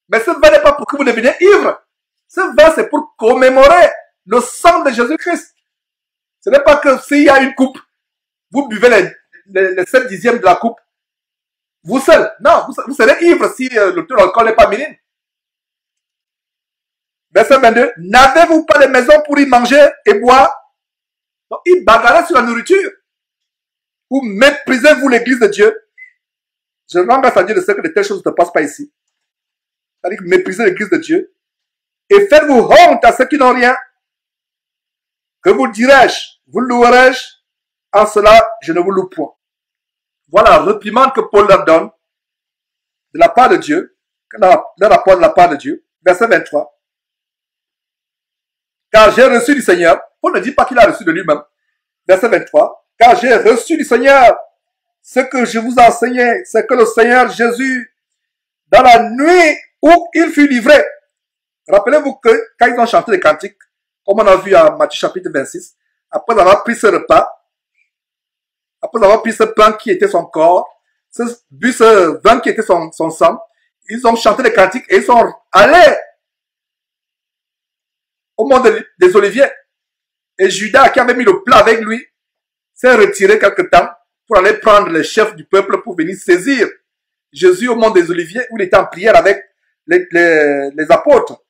Mais ce vin n'est pas pour que vous deveniez ivre. Ce vin, c'est pour commémorer le sang de Jésus-Christ. Ce n'est pas que s'il y a une coupe, vous buvez les 7 dixièmes de la coupe Vous seul. Non, vous serez ivre si le taux d'alcool n'est pas minime. Verset 22. N'avez-vous pas de maison pour y manger et boire? Donc, il bagarrait sur la nourriture. Ou méprisez-vous l'église de Dieu? Je rends grâce à Dieu de ce que de telles choses ne se passent pas ici. C'est-à-dire que méprisez l'église de Dieu. Et faites-vous honte à ceux qui n'ont rien. Que vous dirai-je? Vous louerai-je? En cela, je ne vous loue point. Voilà la réprimande que Paul leur donne de la part de Dieu, leur apporte de la part de Dieu. Verset 23. Car j'ai reçu du Seigneur. Paul ne dit pas qu'il a reçu de lui-même. Verset 23. Car j'ai reçu du Seigneur ce que je vous ai enseigné, c'est que le Seigneur Jésus, dans la nuit où il fut livré, rappelez-vous que quand ils ont chanté les cantiques, comme on a vu à Matthieu chapitre 26, après avoir pris ce repas, après avoir pris ce pain qui était son corps, bu ce vin qui était son sang, ils ont chanté les cantiques et ils sont allés au mont des Oliviers. Et Judas, qui avait mis le plat avec lui, s'est retiré quelque temps pour aller prendre les chefs du peuple pour venir saisir Jésus au mont des Oliviers où il était en prière avec les apôtres.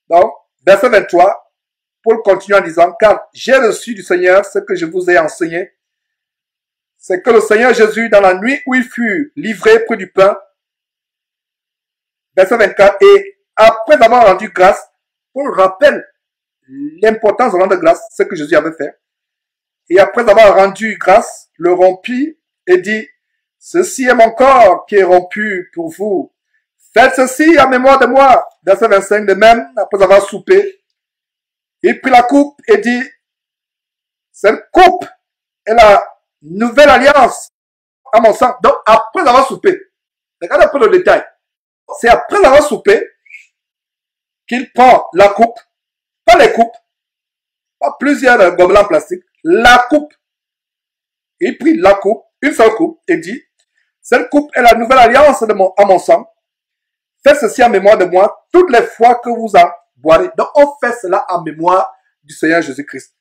Donc, verset 23, Paul continue en disant, car j'ai reçu du Seigneur ce que je vous ai enseigné, c'est que le Seigneur Jésus, dans la nuit où il fut livré près du pain, verset 24, et après avoir rendu grâce, Paul rappelle l'importance de rendre grâce, ce que Jésus avait fait. Et après avoir rendu grâce, le rompit et dit, ceci est mon corps qui est rompu pour vous. Faites ceci en mémoire de moi. Verset 25, de même, après avoir soupé, il prit la coupe et dit, cette coupe est la nouvelle alliance à mon sang. Donc, après avoir soupé, regardez un peu le détail. C'est après avoir soupé qu'il prend la coupe, pas les coupes, pas plusieurs gobelets en plastique, la coupe. Il prit la coupe, une seule coupe, et dit, cette coupe est la nouvelle alliance à mon sang. Faites ceci en mémoire de moi toutes les fois que vous en boirez. Donc, on fait cela en mémoire du Seigneur Jésus-Christ.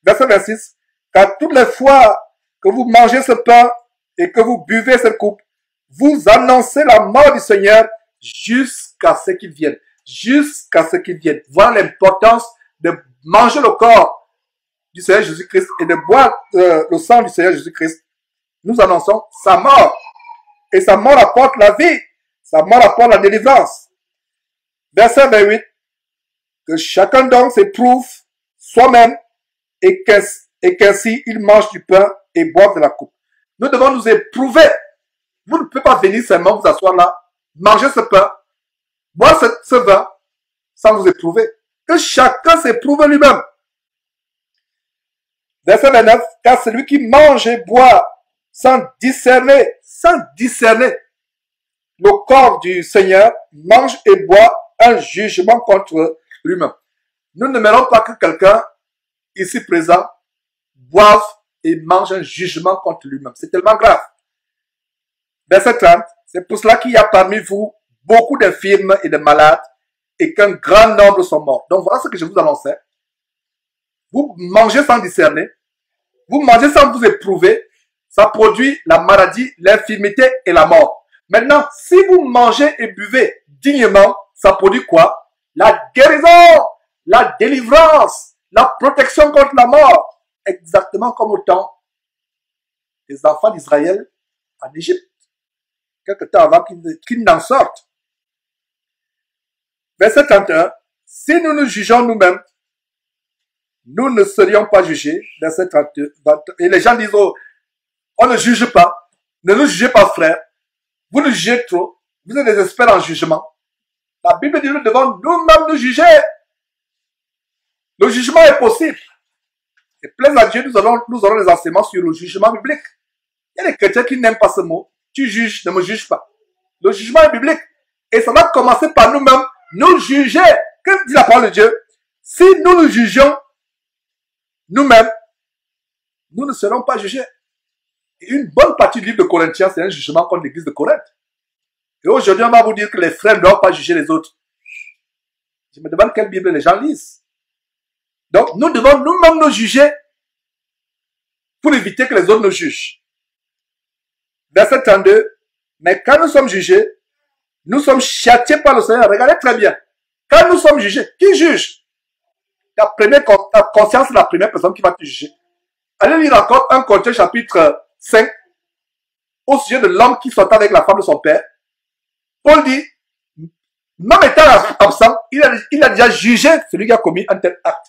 Verset 26. Car toutes les fois que vous mangez ce pain et que vous buvez cette coupe, vous annoncez la mort du Seigneur jusqu'à ce qu'il vienne. Jusqu'à ce qu'il vienne. Voilà l'importance de manger le corps du Seigneur Jésus-Christ et de boire le sang du Seigneur Jésus-Christ. Nous annonçons sa mort. Et sa mort apporte la vie. Sa mort apporte la délivrance. Verset 28. Que chacun donc s'éprouve soi-même et qu'ainsi il mange du pain et boive de la coupe. Nous devons nous éprouver. Vous ne pouvez pas venir seulement vous asseoir là, manger ce pain, boire ce vin, sans vous éprouver. Que chacun s'éprouve lui-même. Verset 29. Car celui qui mange et boit sans discerner le corps du Seigneur, mange et boit un jugement contre lui-même. Nous ne n'aimerons pas que quelqu'un ici présent boive et mange un jugement contre lui-même. C'est tellement grave. Verset 30. C'est pour cela qu'il y a parmi vous beaucoup d'infirmes et de malades et qu'un grand nombre sont morts. Donc voilà ce que je vous annonçais. Vous mangez sans discerner. Vous mangez sans vous éprouver. Ça produit la maladie, l'infirmité et la mort. Maintenant, si vous mangez et buvez dignement, ça produit quoi? La guérison, la délivrance, la protection contre la mort. Exactement comme au temps des enfants d'Israël en Égypte. Quelque temps avant qu'ils n'en sortent. Verset 31. Si nous nous jugeons nous-mêmes, nous ne serions pas jugés. Verset 32. Et les gens disent, oh, on ne juge pas. Ne nous jugez pas, frère. Vous nous jugez trop. Vous êtes des experts en jugement. La Bible dit, nous devons nous-mêmes nous juger. Le jugement est possible. Et plaise à Dieu, nous aurons des enseignements sur le jugement biblique. Il y a des chrétiens qui n'aiment pas ce mot. Tu juges, ne me juge pas. Le jugement est biblique. Et ça va commencer par nous-mêmes. Nous juger. Que dit la parole de Dieu? Si nous nous jugeons nous-mêmes, nous ne serons pas jugés. Et une bonne partie du livre de Corinthiens, c'est un jugement contre l'église de Corinthe. Et aujourd'hui, on va vous dire que les frères ne doivent pas juger les autres. Je me demande quelle Bible les gens lisent. Donc, nous devons nous-mêmes nous juger pour éviter que les autres nous jugent. Verset 32. Mais quand nous sommes jugés, nous sommes châtiés par le Seigneur. Regardez très bien. Quand nous sommes jugés, qui juge? Ta conscience est la première personne qui va te juger. Allez lire encore 1 Corinthiens chapitre 5 au sujet de l'homme qui sortait avec la femme de son père. Paul dit, même étant absent, il a déjà jugé celui qui a commis un tel acte.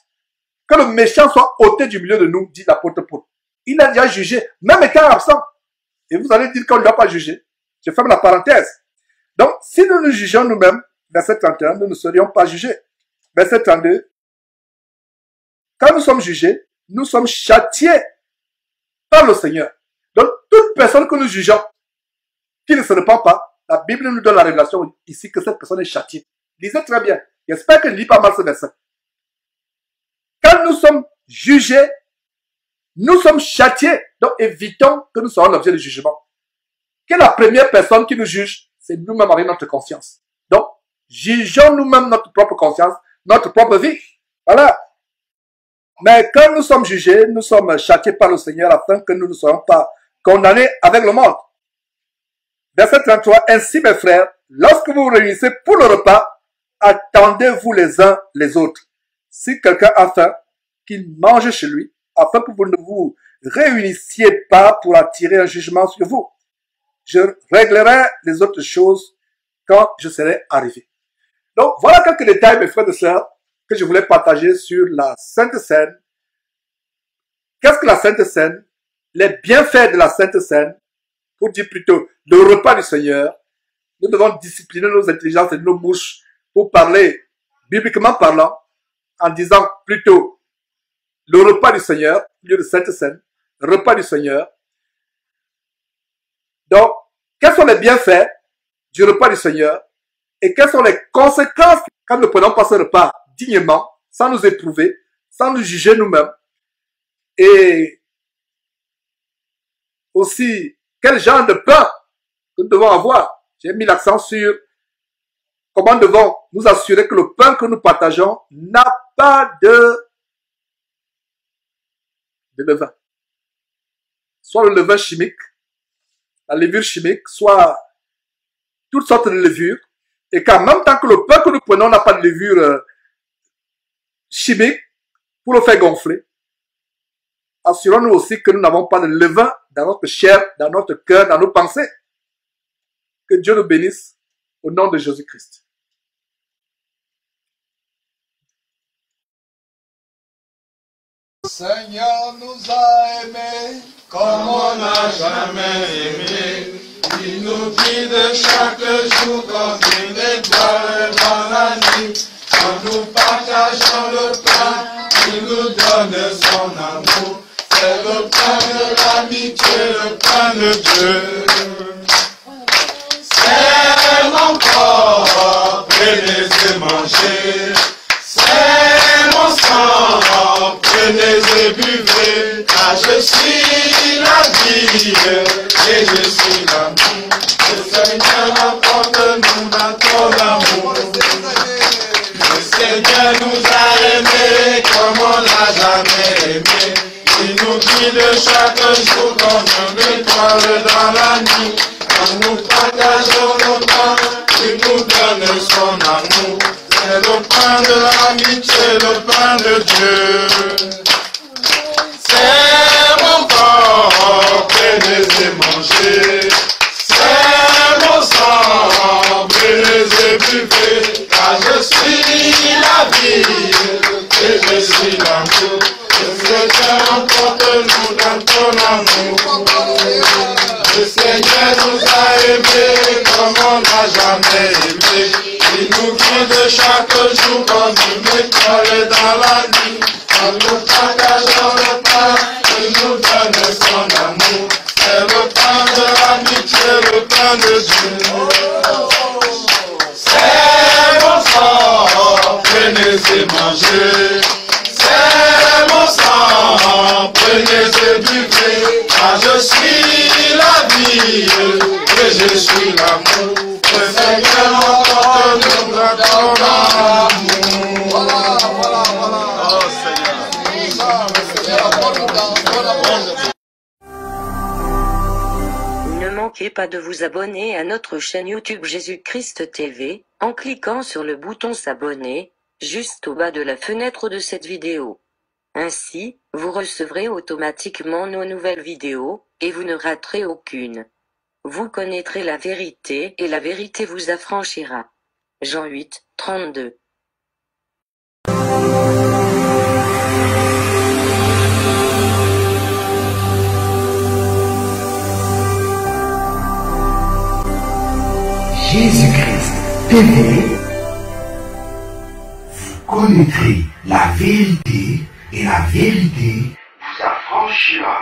Que le méchant soit ôté du milieu de nous, dit l'apôtre Paul. Il a déjà jugé, même étant absent. Et vous allez dire qu'on ne doit pas juger. Je ferme la parenthèse. Donc, si nous nous jugeons nous-mêmes, verset 31, nous ne serions pas jugés. Verset 32. Quand nous sommes jugés, nous sommes châtiés par le Seigneur. Donc, toute personne que nous jugeons, qui ne se repent pas, la Bible nous donne la révélation ici que cette personne est châtiée. Lisez très bien. J'espère que je lis pas mal ce verset. Quand nous sommes jugés, nous sommes châtiés. Donc, évitons que nous soyons l'objet de jugement. Quelle est la première personne qui nous juge? C'est nous-mêmes avec notre conscience. Donc, jugeons nous-mêmes notre propre conscience, notre propre vie. Voilà. Mais quand nous sommes jugés, nous sommes châtiés par le Seigneur afin que nous ne soyons pas condamnés avec le monde. Verset 33. Ainsi, mes frères, lorsque vous vous réunissez pour le repas, attendez-vous les uns les autres. Si quelqu'un a faim, qu'il mange chez lui, afin que vous ne vous réunissiez pas pour attirer un jugement sur vous. Je réglerai les autres choses quand je serai arrivé. Donc, voilà quelques détails, mes frères et sœurs, que je voulais partager sur la Sainte Seine. Qu'est-ce que la Sainte Seine? Les bienfaits de la Sainte Seine, pour dire plutôt le repas du Seigneur. Nous devons discipliner nos intelligences et nos bouches pour parler, bibliquement parlant, en disant plutôt le repas du Seigneur, au lieu de Sainte Seine, repas du Seigneur. Donc, quels sont les bienfaits du repas du Seigneur et quelles sont les conséquences quand nous ne prenons pas ce repas dignement, sans nous éprouver, sans nous juger nous-mêmes. Et aussi, quel genre de pain que nous devons avoir. J'ai mis l'accent sur comment nous devons nous assurer que le pain que nous partageons n'a pas de levain. Soit le levain chimique, la levure chimique, soit toutes sortes de levures. Et qu'en même temps que le pain que nous prenons n'a pas de levure chimique pour le faire gonfler, assurons-nous aussi que nous n'avons pas de levain dans notre chair, dans notre cœur, dans nos pensées. Que Dieu nous bénisse au nom de Jésus-Christ. Seigneur nous a aimés Comme on n'a jamais aimé, il nous guide chaque jour comme une étoile dans la nuit. Quand nous partageons le pain, il nous donne son amour. C'est le pain de l'amitié, le pain de Dieu. C'est mon corps, prenez et mangez. C'est mon sang, prenez et buvez. Car je suis la vie et je suis l'amour. Le Seigneur emporte-nous dans ton amour. Le Seigneur nous a aimés comme on n'a jamais aimé. Il nous guide chaque jour comme une étoile dans la nuit. Quand nous partageons nos pains, il nous donne son amour. C'est le pain de l'amitié, le pain de Dieu. C'est mon corps, prenez et mangez. C'est mon sang, prenez et buvez. Car je suis la vie et je suis l'amour. Le Seigneur emporte-nous dans ton amour. Le Seigneur nous a aimés comme on n'a jamais aimé. Il nous guide chaque jour comme une étoile dans la nuit. Quand nous partageons le pain, il nous donne son amour. C'est le pain de l'amitié, le pain de Dieu. C'est mon sang, prenez et mangez. C'est mon sang, prenez et buvez. Car je suis la vie et je suis l'amour. Le Seigneur emporte-nous dans ton amour. Voilà. Oh Seigneur. Seigneur, apporte-nous dans ton amour. Ne manquez pas de vous abonner à notre chaîne YouTube Jésus-Christ TV, en cliquant sur le bouton s'abonner, juste au bas de la fenêtre de cette vidéo. Ainsi, vous recevrez automatiquement nos nouvelles vidéos, et vous ne raterez aucune. Vous connaîtrez la vérité et la vérité vous affranchira. Jean 8, 32. Jésus-Christ TV, vous connaîtrez la vérité et la vérité vous affranchira.